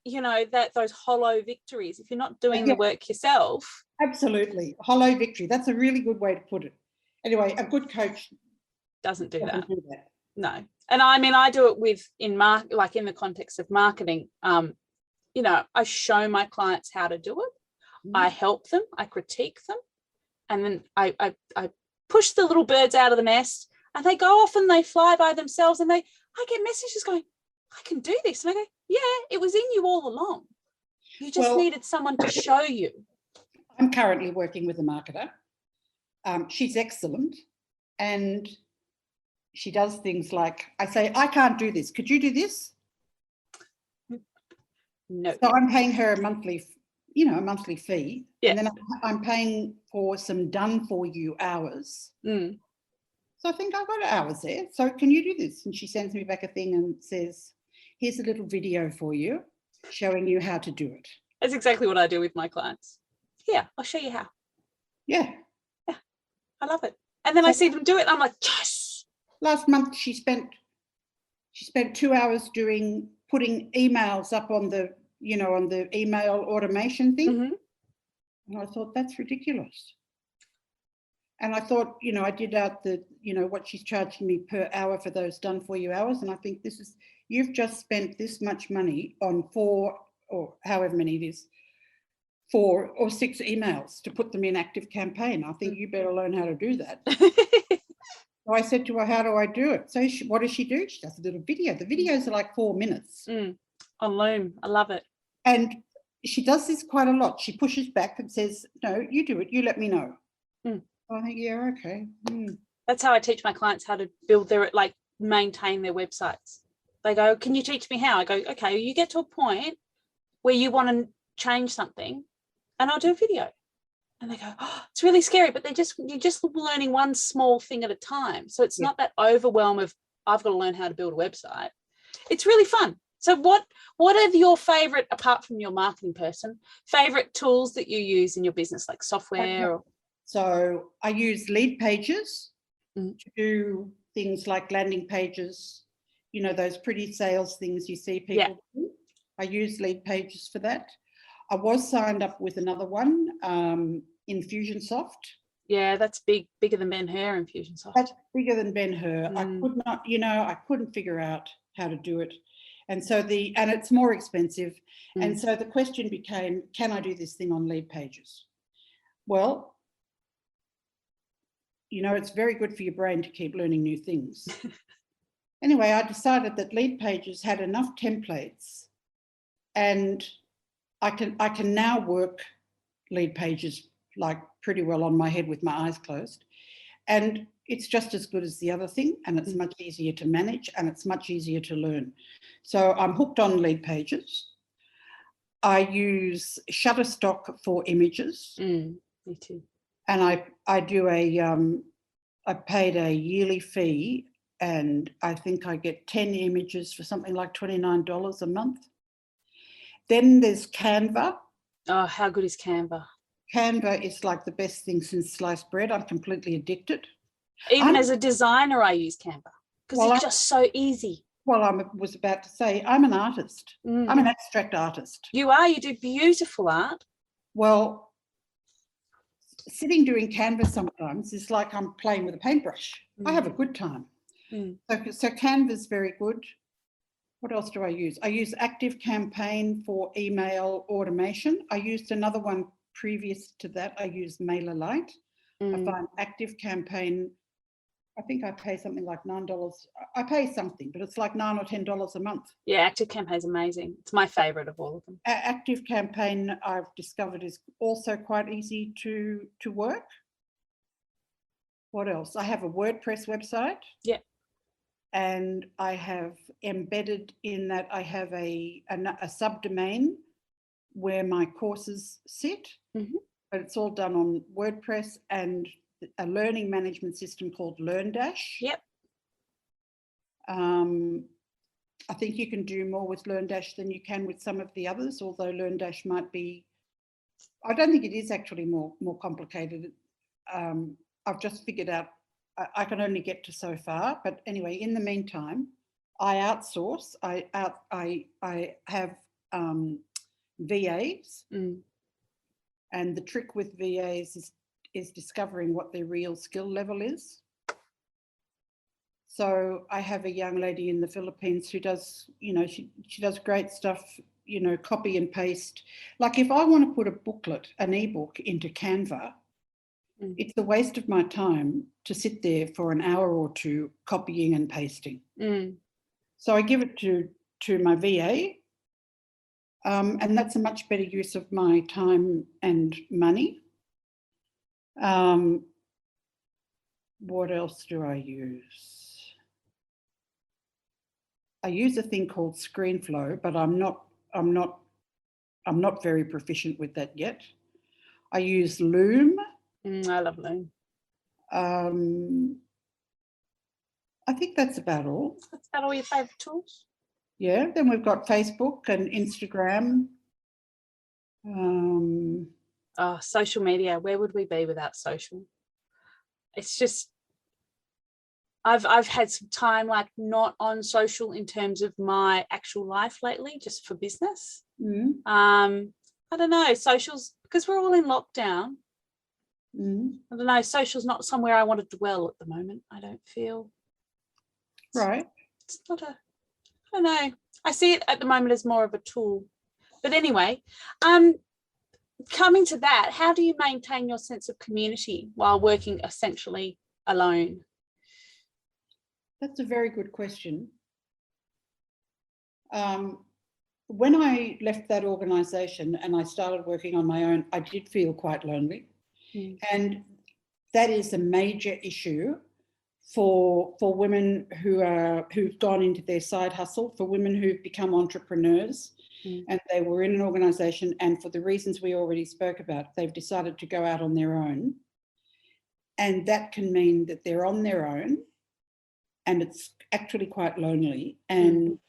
those hollow victories, if you're not doing the work yourself. Absolutely. Hollow victory. That's a really good way to put it. Anyway, a good coach doesn't do that. No. And I do it in the context of marketing. I show my clients how to do it. I help them, I critique them, and then I push the little birds out of the nest and they go off and they fly by themselves and I get messages going, I can do this. And I go, yeah, it was in you all along. You just needed someone to show you. I'm currently working with a marketer. She's excellent. And she does things like, I say, I can't do this. Could you do this? No. So I'm paying her a monthly fee. Yeah. And then I'm paying for some done for you hours. So I think I've got hours there. So can you do this? And she sends me back a thing and says, here's a little video for you showing you how to do it. That's exactly what I do with my clients. Here, I'll show you how. Yeah. Yeah. I love it. And then I see them do it. And I'm like, yes. Last month she spent 2 hours putting emails up on the email automation thing. And I thought, that's ridiculous. And I thought, I did out what she's charging me per hour for those done for you hours. And I think you've just spent this much money on 4 or however many it is, 4 or 6 emails to put them in active campaign. I think you better learn how to do that. So I said to her, how do I do it? So what does she do? She does a little video. The videos are like 4 minutes. On Loom. I love it. And she does this quite a lot. She pushes back and says, no, you do it. You let me know. I think, yeah, okay. That's how I teach my clients how to build their, like, maintain their websites. They go, can you teach me how? I go, okay, you get to a point where you want to change something and I'll do a video. And they go, oh, it's really scary, but you're just learning one small thing at a time. So it's not that overwhelm of, I've got to learn how to build a website. It's really fun. So what are your favorite, apart from your marketing person, favorite tools that you use in your business, like software? So I use lead pages to do things like landing pages, you know, those pretty sales things you see people do. I use lead pages for that. I was signed up with another one, Infusionsoft. Yeah, that's bigger than Ben-Hur, Infusionsoft. That's bigger than Ben-Hur. I could not, I couldn't figure out how to do it. And so and it's more expensive. And so the question became, can I do this thing on lead pages? Well, it's very good for your brain to keep learning new things. Anyway, I decided that lead pages had enough templates, and I can now work lead pages like pretty well on my head with my eyes closed. And it's just as good as the other thing, and it's much easier to manage, and it's much easier to learn. So I'm hooked on lead pages. I use Shutterstock for images. Me too. And I do I paid a yearly fee, and I think I get 10 images for something like $29 a month. Then there's Canva. Oh, how good is Canva? Canva is like the best thing since sliced bread. I'm completely addicted. Even as a designer, I use Canva because it's just so easy. Well, I was about to say, I'm an artist. I'm an abstract artist. You are. You do beautiful art. Well, sitting doing Canva sometimes is like I'm playing with a paintbrush. I have a good time. So Canva's very good. What else do I use? I use ActiveCampaign for email automation. I used another one previous to that. I used MailerLite. I find ActiveCampaign, I think I pay something like $9. I pay something, but it's like $9 or $10 a month. Yeah, ActiveCampaign is amazing. It's my favorite of all of them. ActiveCampaign, I've discovered, is also quite easy to work. What else? I have a WordPress website. Yeah. And I have embedded in that, I have a subdomain where my courses sit, but it's all done on WordPress and a learning management system called LearnDash. Yep. I think you can do more with LearnDash than you can with some of the others, although LearnDash might be, I don't think it is actually more complicated. I've just figured out I can only get to so far, but anyway, in the meantime, I outsource. I have VAs, and the trick with VAs is discovering what their real skill level is. So I have a young lady in the Philippines who does, she does great stuff, copy and paste. Like if I want to put a booklet, an ebook into Canva, it's a waste of my time to sit there for an hour or two copying and pasting. So I give it to my VA, and that's a much better use of my time and money. What else do I use? I use a thing called ScreenFlow, but I'm not very proficient with that yet. I use Loom. I love Loom. I think that's about all. That's about all your favourite tools? Yeah, then we've got Facebook and Instagram. Social media. Where would we be without social? It's just, I've had some time like not on social in terms of my actual life lately, just for business. I don't know, socials, because we're all in lockdown. I don't know, social's not somewhere I want to dwell at the moment, I don't feel. Right. It's not I don't know. I see it at the moment as more of a tool. But anyway, coming to that, how do you maintain your sense of community while working essentially alone? That's a very good question. when I left that organisation and I started working on my own, I did feel quite lonely. And that is a major issue for women who've gone into their side hustle, for women who've become entrepreneurs and they were in an organisation, and for the reasons we already spoke about, they've decided to go out on their own. And that can mean that they're on their own and it's actually quite lonely and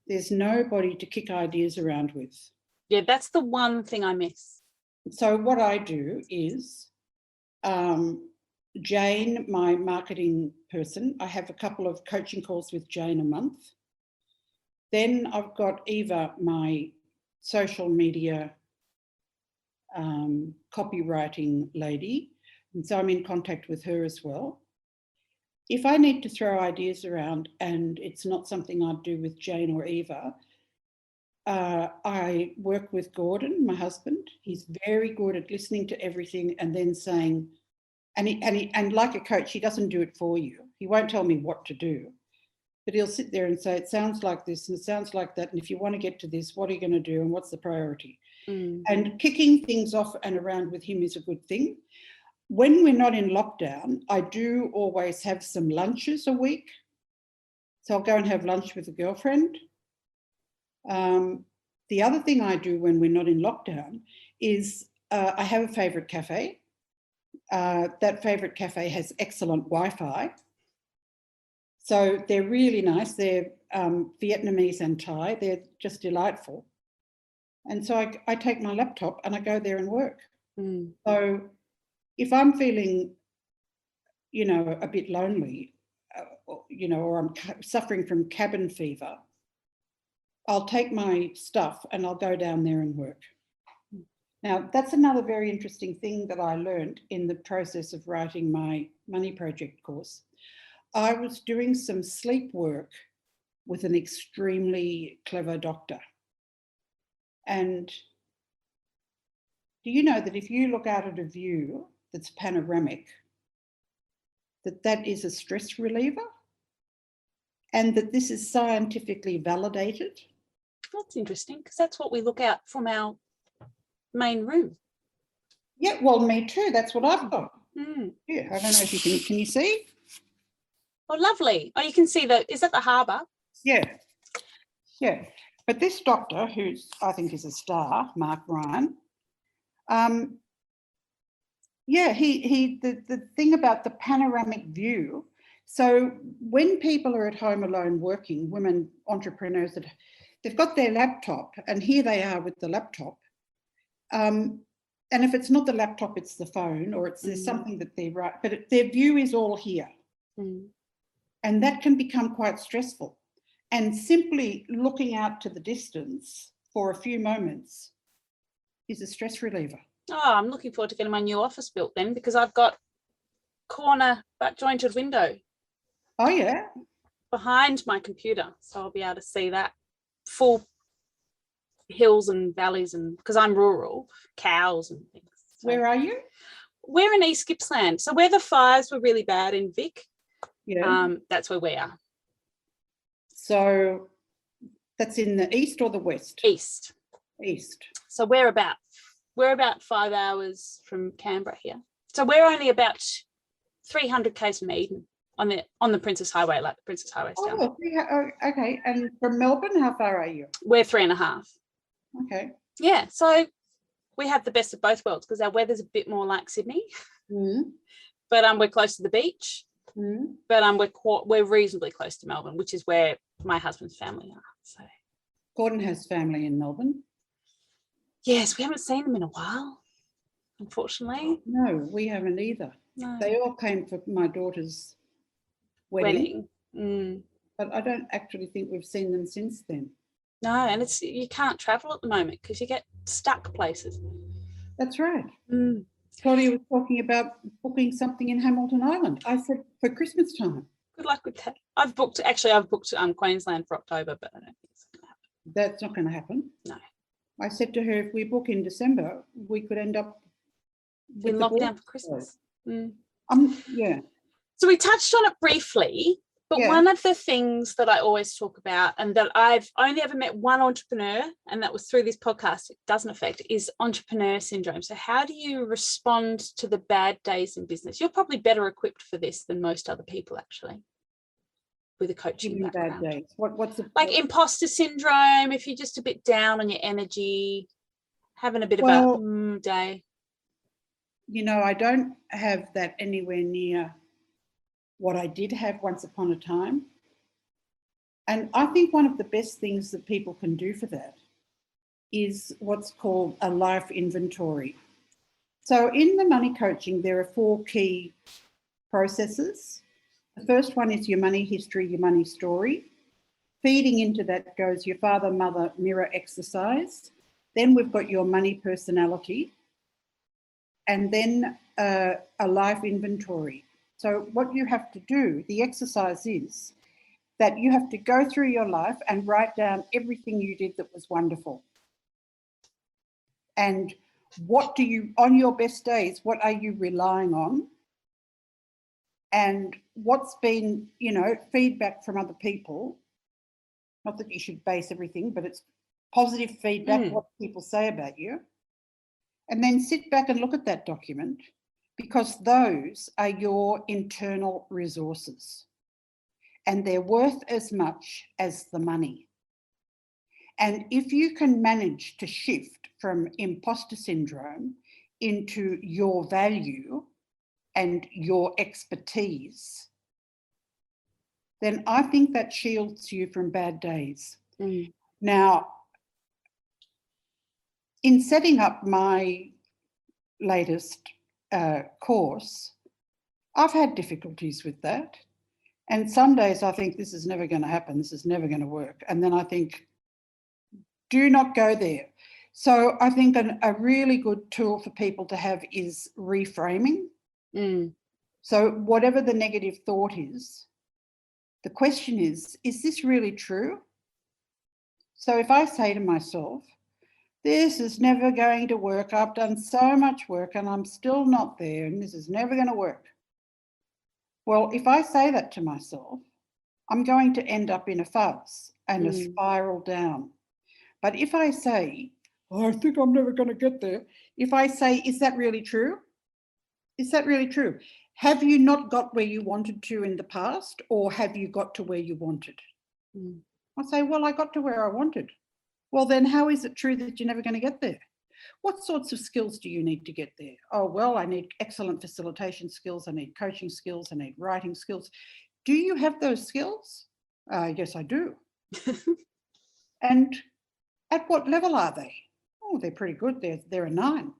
there's nobody to kick ideas around with. Yeah, that's the one thing I miss. So what I do is Jane, my marketing person, I have a couple of coaching calls with Jane a month. Then I've got Eva, my social media copywriting lady, and so I'm in contact with her as well. If I need to throw ideas around and it's not something I'd do with Jane or Eva, I work with Gordon, my husband. He's very good at listening to everything and then saying, and like a coach, he doesn't do it for you. He won't tell me what to do, but he'll sit there and say, it sounds like this and it sounds like that. And if you want to get to this, what are you going to do and what's the priority? And kicking things off and around with him is a good thing. When we're not in lockdown, I do always have some lunches a week. So I'll go and have lunch with a girlfriend. The other thing I do when we're not in lockdown is I have a favourite cafe. That favourite cafe has excellent Wi-Fi. So they're really nice. They're Vietnamese and Thai. They're just delightful. And so I take my laptop and I go there and work. So if I'm feeling, a bit lonely, or I'm suffering from cabin fever, I'll take my stuff and I'll go down there and work. Now, that's another very interesting thing that I learned in the process of writing my Money Project course. I was doing some sleep work with an extremely clever doctor. And do you know that if you look out at a view that's panoramic, that is a stress reliever? And that this is scientifically validated? That's interesting, because that's what we look out from our main room. Yeah, well, me too. That's what I've got. Yeah, I don't know if you can you see? Oh, lovely. Oh, you can see is that the harbour? Yeah. Yeah. But this doctor, who's I think is a star, Mark Ryan, the thing about the panoramic view. So when people are at home alone working, women entrepreneurs, that they've got their laptop and here they are with the laptop. And if it's not the laptop, it's the phone, or there's something that they write, but their view is all here. And that can become quite stressful. And simply looking out to the distance for a few moments is a stress reliever. Oh, I'm looking forward to getting my new office built then, because I've got corner butt jointed window. Oh, yeah? Behind my computer. So I'll be able to see that full hills and valleys, and because I'm rural, cows and things. So where are you? We're in East Gippsland. So where the fires were really bad in Vic, that's where we are. So that's in the east or the west? East. East. So we're about 5 hours from Canberra here. So we're only about 300 k's from Eden on the Princess Highway, like the Princess Highway. Oh, okay. And from Melbourne, how far are you? We're 3.5. Okay. Yeah. So we have the best of both worlds, because our weather's a bit more like Sydney, but we're close to the beach. But we're reasonably close to Melbourne, which is where my husband's family are. So Gordon has family in Melbourne. Yes, we haven't seen them in a while, unfortunately. No, we haven't either. No. They all came for my daughter's wedding. But I don't actually think we've seen them since then. No, and you can't travel at the moment because you get stuck places. That's right. Claudia was talking about booking something in Hamilton Island. I said for Christmas time. Good luck with that. I've booked Queensland for October, but I don't think it's going to happen. That's not going to happen? No. I said to her, if we book in December, we could end up in lockdown for Christmas. Yeah. So we touched on it briefly, But one of the things that I always talk about, and that I've only ever met one entrepreneur, and that was through this podcast, it doesn't affect, is entrepreneur syndrome. So how do you respond to the bad days in business? You're probably better equipped for this than most other people, actually, with a coaching background. Bad days. What's the, like imposter syndrome, if you're just a bit down on your energy, having a bit of a day? You know, I don't have that anywhere near what I did have once upon a time. And I think one of the best things that people can do for that is what's called a life inventory. So in the money coaching, there are 4 key processes. The first one is your money history, your money story. Feeding into that goes your father, mother, mirror exercise. Then we've got your money personality. And then a life inventory. So what you have to do, the exercise is that you have to go through your life and write down everything you did that was wonderful. And what do you, on your best days, what are you relying on? And what's been, you know, feedback from other people. Not that you should base everything, but it's positive feedback, what people say about you. And then sit back and look at that document, because those are your internal resources and they're worth as much as the money. And if you can manage to shift from imposter syndrome into your value and your expertise, then I think that shields you from bad days. Now, in setting up my latest course, I've had difficulties with that. And some days I think this is never going to happen, this is never going to work. And then I think, do not go there. So I think a really good tool for people to have is reframing. So whatever the negative thought is, the question is this really true? So if I say to myself, this is never going to work, I've done so much work and I'm still not there and this is never going to work. Well, if I say that to myself, I'm going to end up in a fuzz and a spiral down. But if I say, oh, I think I'm never going to get there, if I say, is that really true? Is that really true? Have you not got where you wanted to in the past, or have you got to where you wanted? I say, well, I got to where I wanted. Well, then how is it true that you're never going to get there? What sorts of skills do you need to get there? Oh, well, I need excellent facilitation skills. I need coaching skills. I need writing skills. Do you have those skills? Yes, I do. And at what level are they? Oh, they're pretty good. They're a 9.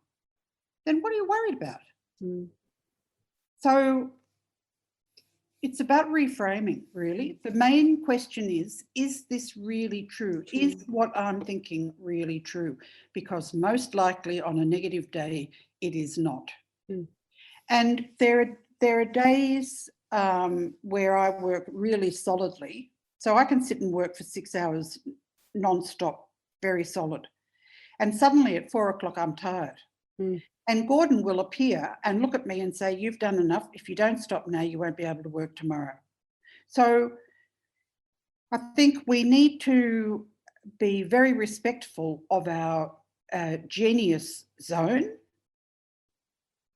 Then what are you worried about? So it's about reframing, really. The main question is this really true? Is what I'm thinking really true? Because most likely on a negative day, it is not. And there are days where I work really solidly. So I can sit and work for 6 hours non-stop, very solid. And suddenly at 4 o'clock, I'm tired. And Gordon will appear and look at me and say, you've done enough. If you don't stop now, you won't be able to work tomorrow. So I think we need to be very respectful of our genius zone.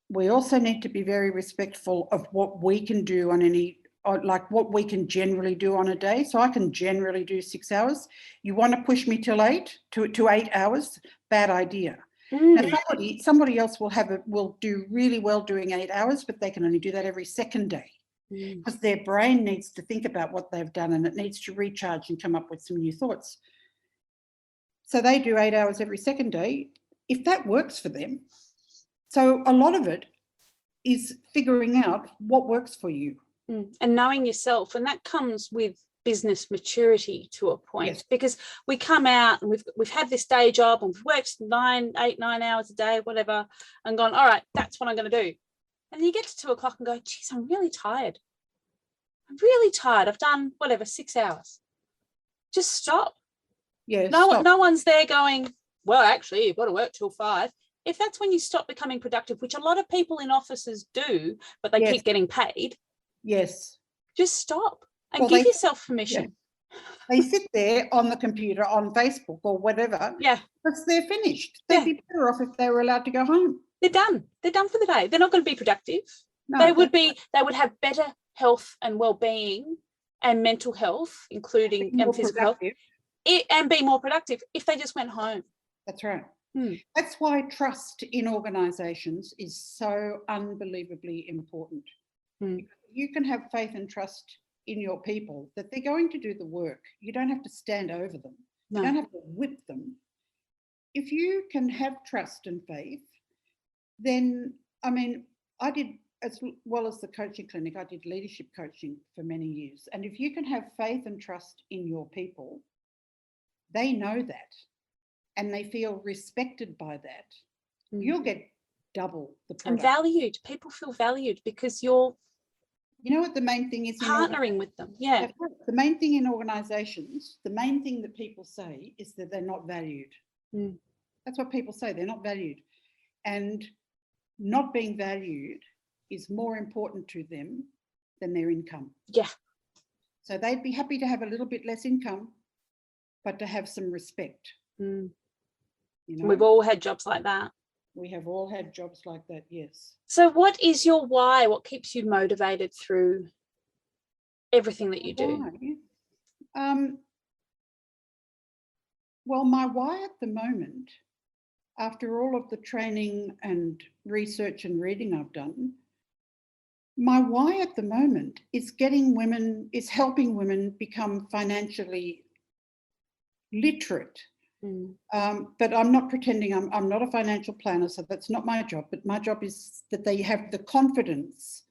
We also need to be very respectful of what we can do on like what we can generally do on a day. So I can generally do 6 hours. You want to push me till 8 to 8 hours? Bad idea. Now somebody else will do really well doing 8 hours, but they can only do that every second day because their brain needs to think about what they've done and it needs to recharge and come up with some new thoughts. So they do 8 hours every second day, if that works for them. So a lot of it is figuring out what works for you. And knowing yourself, and that comes with business maturity to a point, because we come out and we've had this day job and we've worked 9 hours a day, whatever, and gone, all right, that's what I'm going to do. And then you get to 2 o'clock and go, geez, I'm really tired. I've done whatever, 6 hours. Just stop. No one's there going, well, actually, you've got to work till 5. If that's when you stop becoming productive, which a lot of people in offices do, but they keep getting paid. Yes. Just stop And Well, give yourself permission. They sit there on the computer, on Facebook or whatever. Yeah. Because they're finished. They'd be better off if they were allowed to go home. They're done. They're done for the day. They're not going to be productive. No, they would have better health and well-being and mental health, including and physical health, and be more productive if they just went home. That's right. That's why trust in organisations is so unbelievably important. You can have faith and trust in your people that they're going to do the work. You don't have to stand over them. No. You don't have to whip them. If you can have trust and faith, then, I mean, I did, as well as the coaching clinic, I did leadership coaching for many years. And if you can have faith and trust in your people, they know that and they feel respected by that, you'll get double the product. And valued. People feel valued because you're, you know what the main thing is? Partnering with them. Yeah. The main thing in organisations, the main thing that people say is that they're not valued. That's what people say. They're not valued. And not being valued is more important to them than their income. Yeah. So they'd be happy to have a little bit less income, but to have some respect. You know? We've all had jobs like that. We have all had jobs like that, yes. So what is your why? What keeps you motivated through everything that you do? Well, my why at the moment, after all of the training and research and reading I've done, my why at the moment is helping women become financially literate. But I'm not pretending I'm not a financial planner, so that's not my job. But my job is that they have the confidence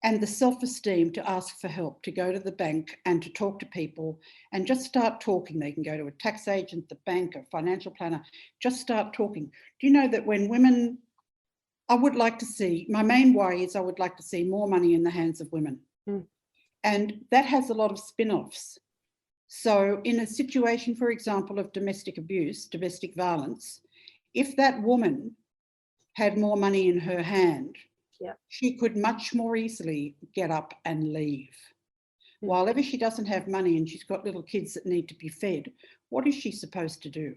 and the self-esteem to ask for help, to go to the bank and to talk to people and just start talking. They can go to a tax agent, the bank, a financial planner, just start talking. Do you know that when women, I would like to see, my main why is I would like to see more money in the hands of women. And that has a lot of spin-offs. So in a situation, for example, of domestic abuse, domestic violence, if that woman had more money in her hand, she could much more easily get up and leave. While ever she doesn't have money and she's got little kids that need to be fed, what is she supposed to do?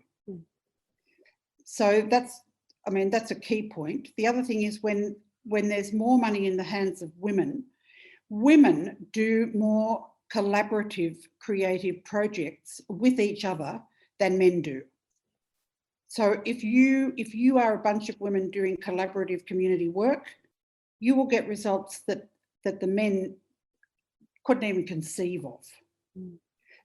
So that's a key point. The other thing is when there's more money in the hands of women, women do more collaborative, creative projects with each other than men do. So if you are a bunch of women doing collaborative community work, you will get results that the men couldn't even conceive of.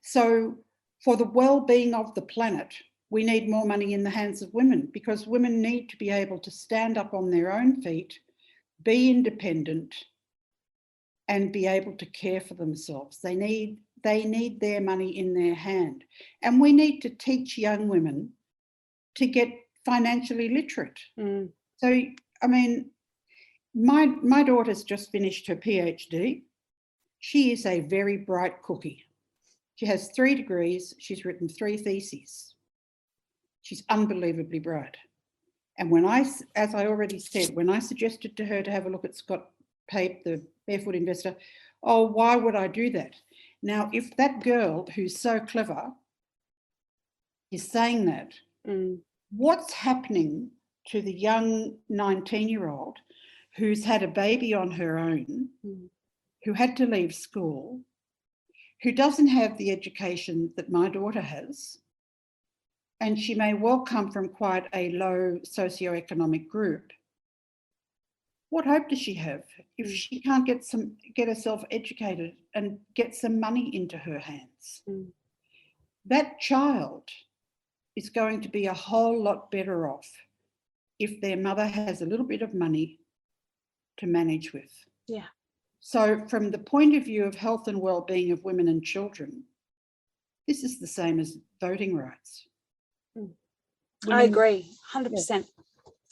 So for the well-being of the planet, we need more money in the hands of women, because women need to be able to stand up on their own feet, be independent, and be able to care for themselves. They need their money in their hand. And we need to teach young women to get financially literate. So, I mean, my daughter's just finished her PhD. She is a very bright cookie. She has 3 degrees. She's written 3 theses. She's unbelievably bright. And as I already said, when I suggested to her to have a look at Scott Pape, the Barefoot Investor, oh, why would I do that? Now, if that girl who's so clever is saying that, what's happening to the young 19-year-old who's had a baby on her own, who had to leave school, who doesn't have the education that my daughter has, and she may well come from quite a low socioeconomic group? What hope does she have if she can't get herself educated and get some money into her hands? That child is going to be a whole lot better off if their mother has a little bit of money to manage with. Yeah. So from the point of view of health and well-being of women and children, this is the same as voting rights. I agree, 100%.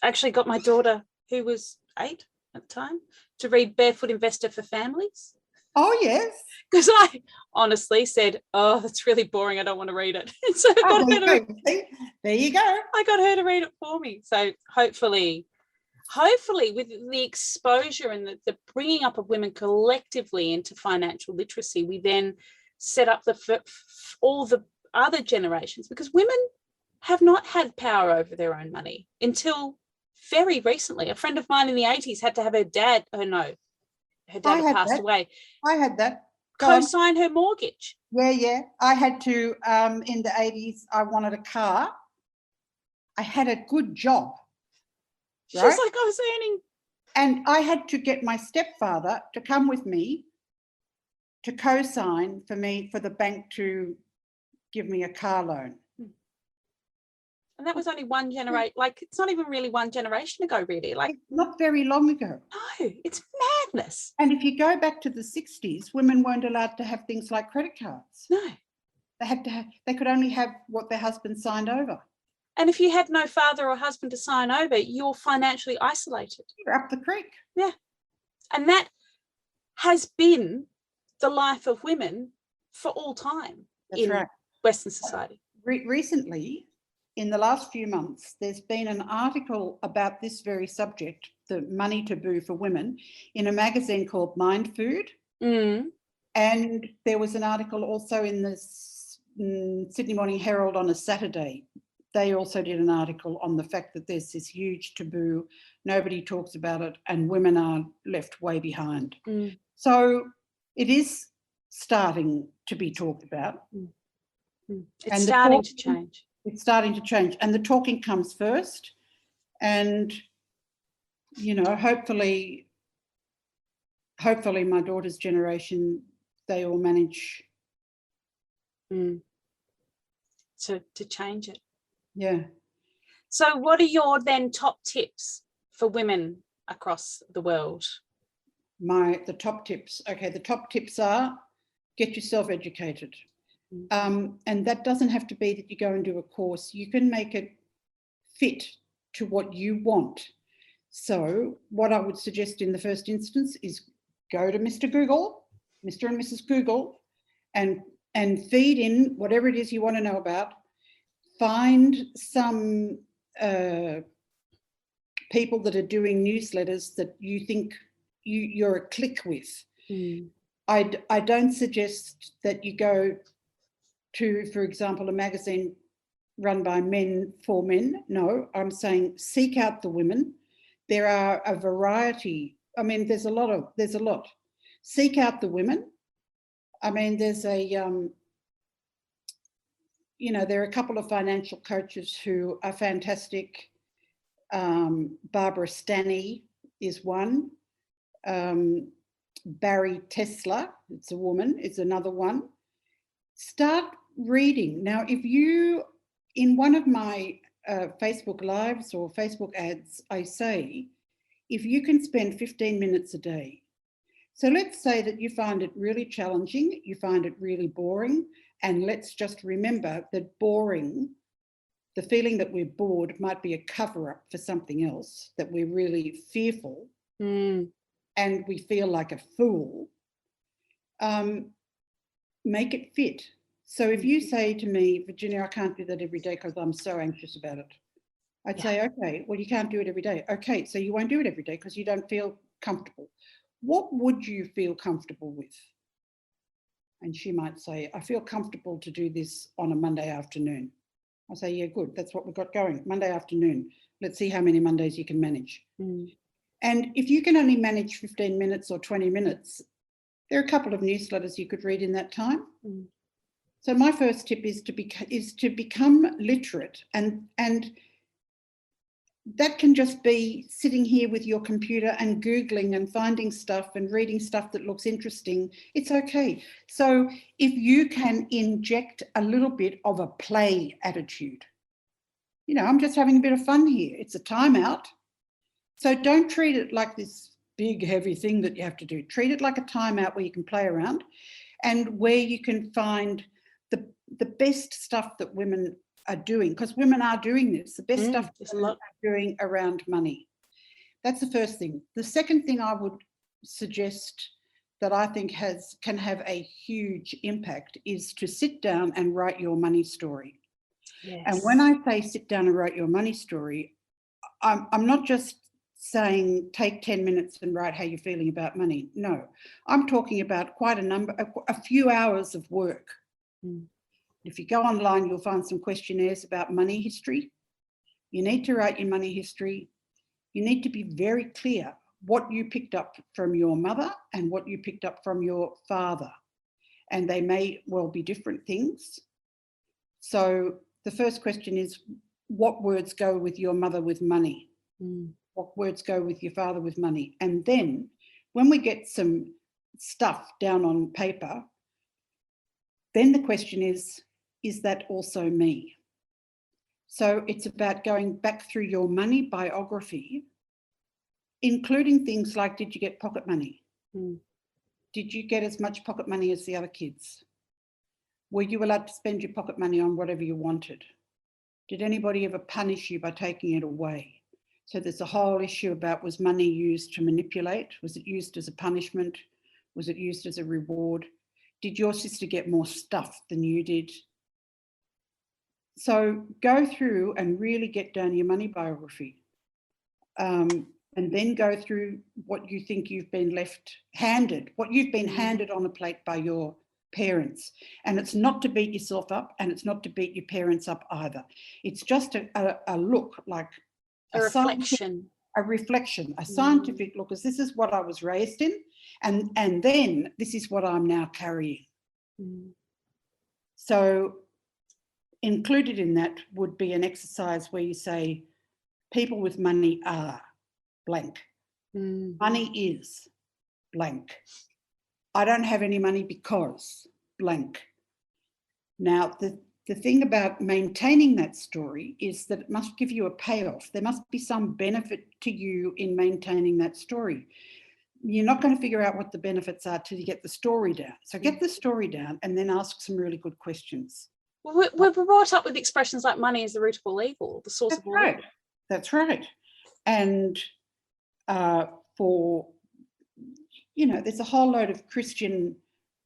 I actually got my daughter, who was 8 at the time, to read Barefoot Investor for Families. Oh, yes. Because I honestly said, oh, that's really boring, I don't want to read it. So there you go. I got her to read it for me. So hopefully hopefully with the exposure and the bringing up of women collectively into financial literacy, we then set up all the other generations, because women have not had power over their own money until very recently. A friend of mine in the 80s had to have her dad had passed away. I had that. Co-sign her mortgage. Yeah. I had to, in the 80s, I wanted a car. I had a good job. Right? She's like, I was earning. And I had to get my stepfather to come with me to co-sign for me, for the bank to give me a car loan. And that was only one generation. Like, it's not even really one generation ago, really. Like, it's not very long ago. No, it's madness. And if you go back to the 60s, women weren't allowed to have things like credit cards. No. They could only have what their husband signed over. And if you had no father or husband to sign over, you're financially isolated. You're up the creek. Yeah. And that has been the life of women for all time. That's in right. Western society. Recently, in the last few months, there's been an article about this very subject, the money taboo for women, in a magazine called Mind Food. And there was an article also in the Sydney Morning Herald on a Saturday. They also did an article on the fact that there's this huge taboo, nobody talks about it, and women are left way behind. So it is starting to be talked about. It's starting to change. It's starting to change. And the talking comes first. And, you know, hopefully my daughter's generation, they all manage to change it. Yeah. So what are your then top tips for women across the world? The top tips. Okay, the top tips are get yourself educated. And that doesn't have to be that you go and do a course. You can make it fit to what you want. So what I would suggest in the first instance is go to Mr. and Mrs. Google, and feed in whatever it is you want to know about. Find some people that are doing newsletters that you think you're a click with. I don't suggest that you go to, for example, a magazine run by men for men. No, I'm saying seek out the women. There are a variety. I mean, there's a lot. Seek out the women. I mean, there's there are a couple of financial coaches who are fantastic. Barbara Stanny is one. Barry Tesler, it's a woman, is another one. Start reading. Now, if you, in one of my Facebook Lives or Facebook ads, I say, if you can spend 15 minutes a day. So let's say that you find it really challenging, you find it really boring, and let's just remember that boring, the feeling that we're bored might be a cover-up for something else, that we're really fearful and we feel like a fool. Make it fit. So if you say to me, Virginia, I can't do that every day because I'm so anxious about it. I'd say, okay, well, you can't do it every day. Okay, so you won't do it every day because you don't feel comfortable. What would you feel comfortable with? And she might say, I feel comfortable to do this on a Monday afternoon. I say, yeah, good. That's what we've got going. Monday afternoon. Let's see how many Mondays you can manage. And if you can only manage 15 minutes or 20 minutes, there are a couple of newsletters you could read in that time. So my first tip is to become literate, and that can just be sitting here with your computer and Googling and finding stuff and reading stuff that looks interesting. It's okay. So if you can inject a little bit of a play attitude, I'm just having a bit of fun here. It's a timeout. So don't treat it like this big, heavy thing that you have to do. Treat it like a timeout where you can play around and where you can find the best stuff that women are doing, because women are doing this, the best stuff women are doing around money. That's the first thing. The second thing I would suggest that I think can have a huge impact is to sit down and write your money story. Yes. And when I say sit down and write your money story, I'm not just saying, take 10 minutes and write how you're feeling about money. No, I'm talking about quite a few hours of work. If you go online, you'll find some questionnaires about money history. You need to write your money history. You need to be very clear what you picked up from your mother and what you picked up from your father. And they may well be different things. So the first question is, what words go with your mother with money? What words go with your father with money? And then when we get some stuff down on paper, then the question is that also me? So it's about going back through your money biography, including things like, did you get pocket money? Did you get as much pocket money as the other kids? Were you allowed to spend your pocket money on whatever you wanted? Did anybody ever punish you by taking it away? So there's a whole issue about, was money used to manipulate? Was it used as a punishment? Was it used as a reward? Did your sister get more stuff than you did? So go through and really get down your money biography. And then go through what you think you've been handed on a plate by your parents. And it's not to beat yourself up, and it's not to beat your parents up either. It's just a look, like a reflection. A scientific look, as this is what I was raised in, and then this is what I'm now carrying. So included in that would be an exercise where you say, people with money are blank. Money is blank. I don't have any money because blank. Now, the thing about maintaining that story is that it must give you a payoff. There must be some benefit to you in maintaining that story. You're not going to figure out what the benefits are till you get the story down. So get the story down and then ask some really good questions. Well, we're brought up with expressions like money is the root of all evil, the source of all evil. That's right. And there's a whole load of Christian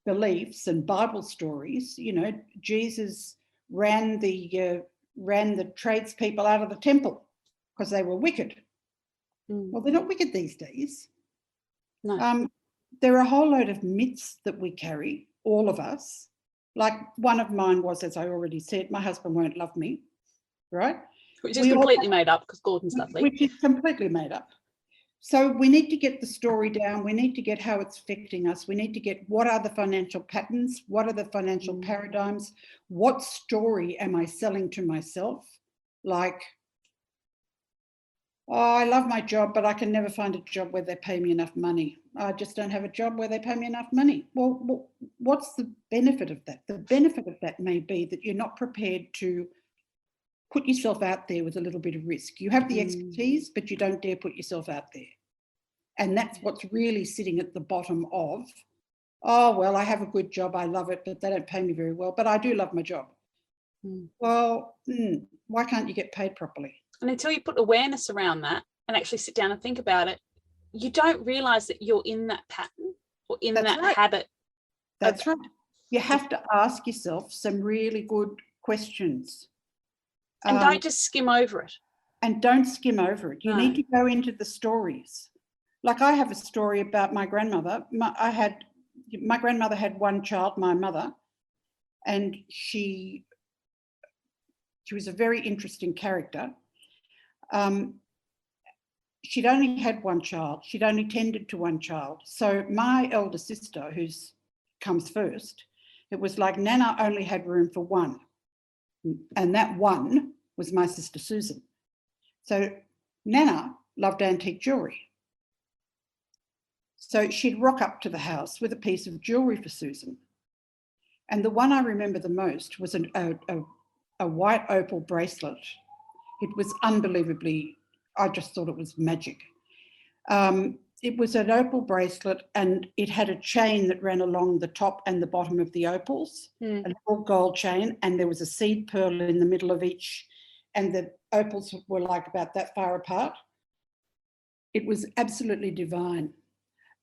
beliefs and Bible stories. Jesus ran the tradespeople out of the temple because they were wicked. Well, they're not wicked these days. No. There are a whole load of myths that we carry, all of us. Like one of mine was, as I already said, my husband won't love me, right? Which is completely made up because Gordon's lovely. Which is completely made up. So we need to get the story down. We need to get how it's affecting us. We need to get, what are the financial patterns? What are the financial paradigms? What story am I selling to myself? Like, oh, I love my job, but I can never find a job where they pay me enough money. I just don't have a job where they pay me enough money. Well, what's the benefit of that? The benefit of that may be that you're not prepared to put yourself out there with a little bit of risk. You have the expertise, but you don't dare put yourself out there. And that's what's really sitting at the bottom of, oh, well, I have a good job, I love it, but they don't pay me very well, but I do love my job. Well, why can't you get paid properly? And until you put awareness around that and actually sit down and think about it, you don't realise that you're in that pattern or in that habit. That's right. You have to ask yourself some really good questions. And don't just skim over it. And don't skim over it. You need to go into the stories. Like I have a story about my grandmother. My grandmother had one child, my mother, and she was a very interesting character. She'd only had one child. She'd only tended to one child. So my elder sister, who comes first, it was like Nana only had room for one. And that one was my sister Susan. So Nana loved antique jewellery. So she'd rock up to the house with a piece of jewellery for Susan. And the one I remember the most was a white opal bracelet. It was unbelievably, I just thought it was magic. It was an opal bracelet and it had a chain that ran along the top and the bottom of the opals, a little gold chain, and there was a seed pearl in the middle of each, and the opals were like about that far apart. It was absolutely divine.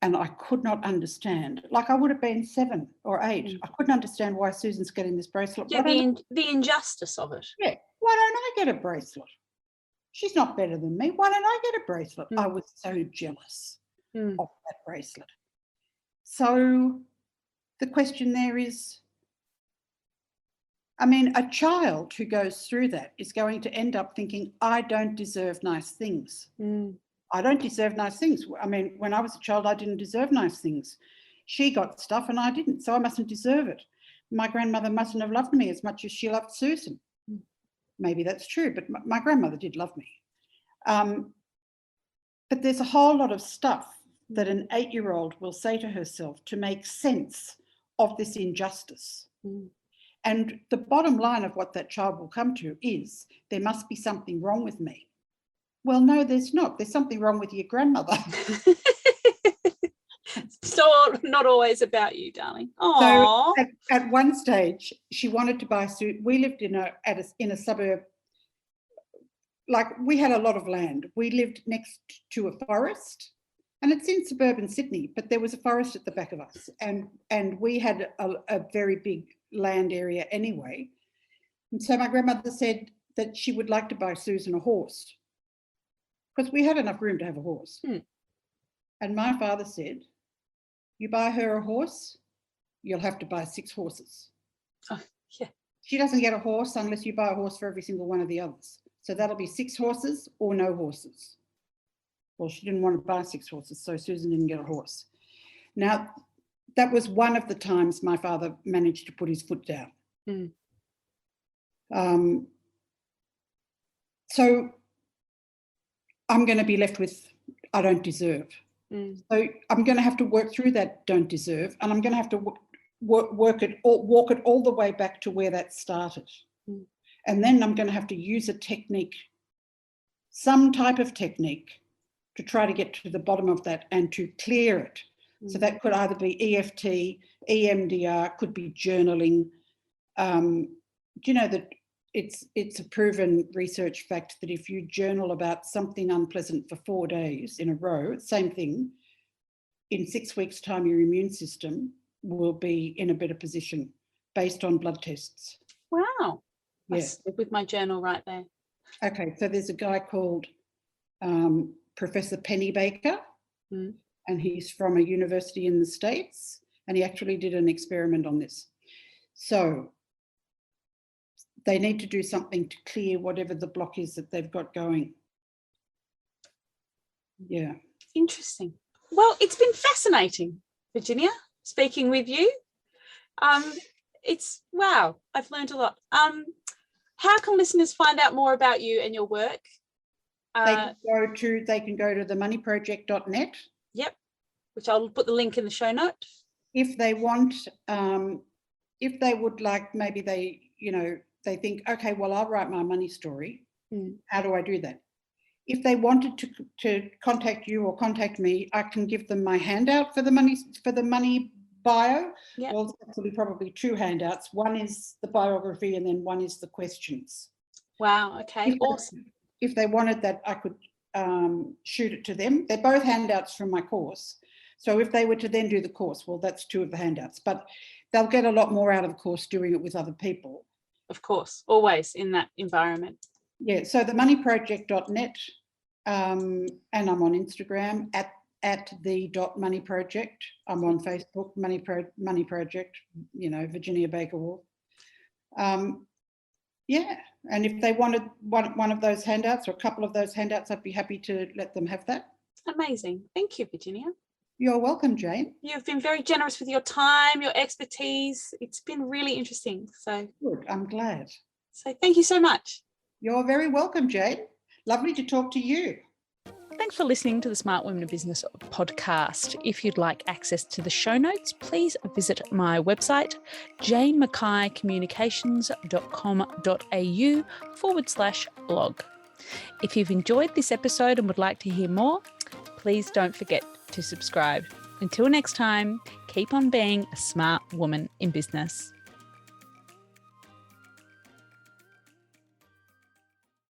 And I could not understand, like I would have been 7 or 8. I couldn't understand why Susan's getting this bracelet. Yeah, the injustice of it. Yeah, why don't I get a bracelet? she's not better than me. Why don't I get a bracelet? Mm. I was so jealous Mm. of that bracelet. So the question there is, I mean, a child who goes through that is going to end up thinking, I don't deserve nice things. Mm. I don't deserve nice things. I mean, when I was a child, I didn't deserve nice things. She got stuff and I didn't, so I mustn't deserve it. My grandmother mustn't have loved me as much as she loved Susan. Mm. Maybe that's true, but my grandmother did love me. But there's a whole lot of stuff that an 8-year-old will say to herself to make sense of this injustice. Mm. And the bottom line of what that child will come to is, there must be something wrong with me. Well, no, there's not. There's something wrong with your grandmother. So not always about you, darling. Aww. So at one stage, she wanted to buy. We lived in a suburb. Like, we had a lot of land. We lived next to a forest, and it's in suburban Sydney, but there was a forest at the back of us, and we had a very big land area anyway. And so my grandmother said that she would like to buy Susan a horse, because we had enough room to have a horse. And my father said, you buy her a horse, you'll have to buy 6 horses. Oh, yeah. She doesn't get a horse unless you buy a horse for every single one of the others. So that'll be 6 horses or no horses. Well, she didn't want to buy 6 horses, so Susan didn't get a horse. Now, that was one of the times my father managed to put his foot down. So I'm going to be left with, I don't deserve. So I'm going to have to work through that don't deserve, and I'm going to have to walk it all the way back to where that started. And then I'm going to have to use a technique, some type of technique, to try to get to the bottom of that and to clear it. So that could either be EFT, EMDR, could be journaling. Do you know that it's a proven research fact that if you journal about something unpleasant for 4 days in a row, same thing, in 6 weeks' time, your immune system will be in a better position based on blood tests. Wow. Yeah. I stick with my journal right there. Okay, so there's a guy called Professor Penny Baker, and he's from a university in the States, and he actually did an experiment on this. So they need to do something to clear whatever the block is that they've got going. Yeah. Interesting. Well, it's been fascinating, Virginia, speaking with you. It's, wow, I've learned a lot. How can listeners find out more about you and your work? They can go to themoneyproject.net. Yep, which I'll put the link in the show note. If they want, if they would like, maybe they think, okay, well, I'll write my money story. How do I do that? If they wanted to contact you or contact me, I can give them my handout for the money bio. Yep. Well, it's actually probably 2 handouts. One is the biography and then one is the questions. Wow, okay, awesome. If they wanted that, I could shoot it to them. They're both handouts from my course. So if they were to then do the course, well, that's 2 of the handouts, but they'll get a lot more out of the course doing it with other people. Of course, always in that environment. Yeah, so themoneyproject.net, and I'm on Instagram at the.moneyproject. I'm on Facebook, Money Project, Virginia Baker Woolf. Yeah, and if they wanted one of those handouts or a couple of those handouts, I'd be happy to let them have that. Amazing. Thank you, Virginia. You're welcome, Jane. You've been very generous with your time, your expertise. It's been really interesting. So good. I'm glad. So thank you so much. You're very welcome, Jane. Lovely to talk to you. Thanks for listening to the Smart Women in Business podcast. If you'd like access to the show notes, please visit my website, janemackaycommunications.com.au/blog. If you've enjoyed this episode and would like to hear more, please don't forget to subscribe. Until next time, keep on being a smart woman in business.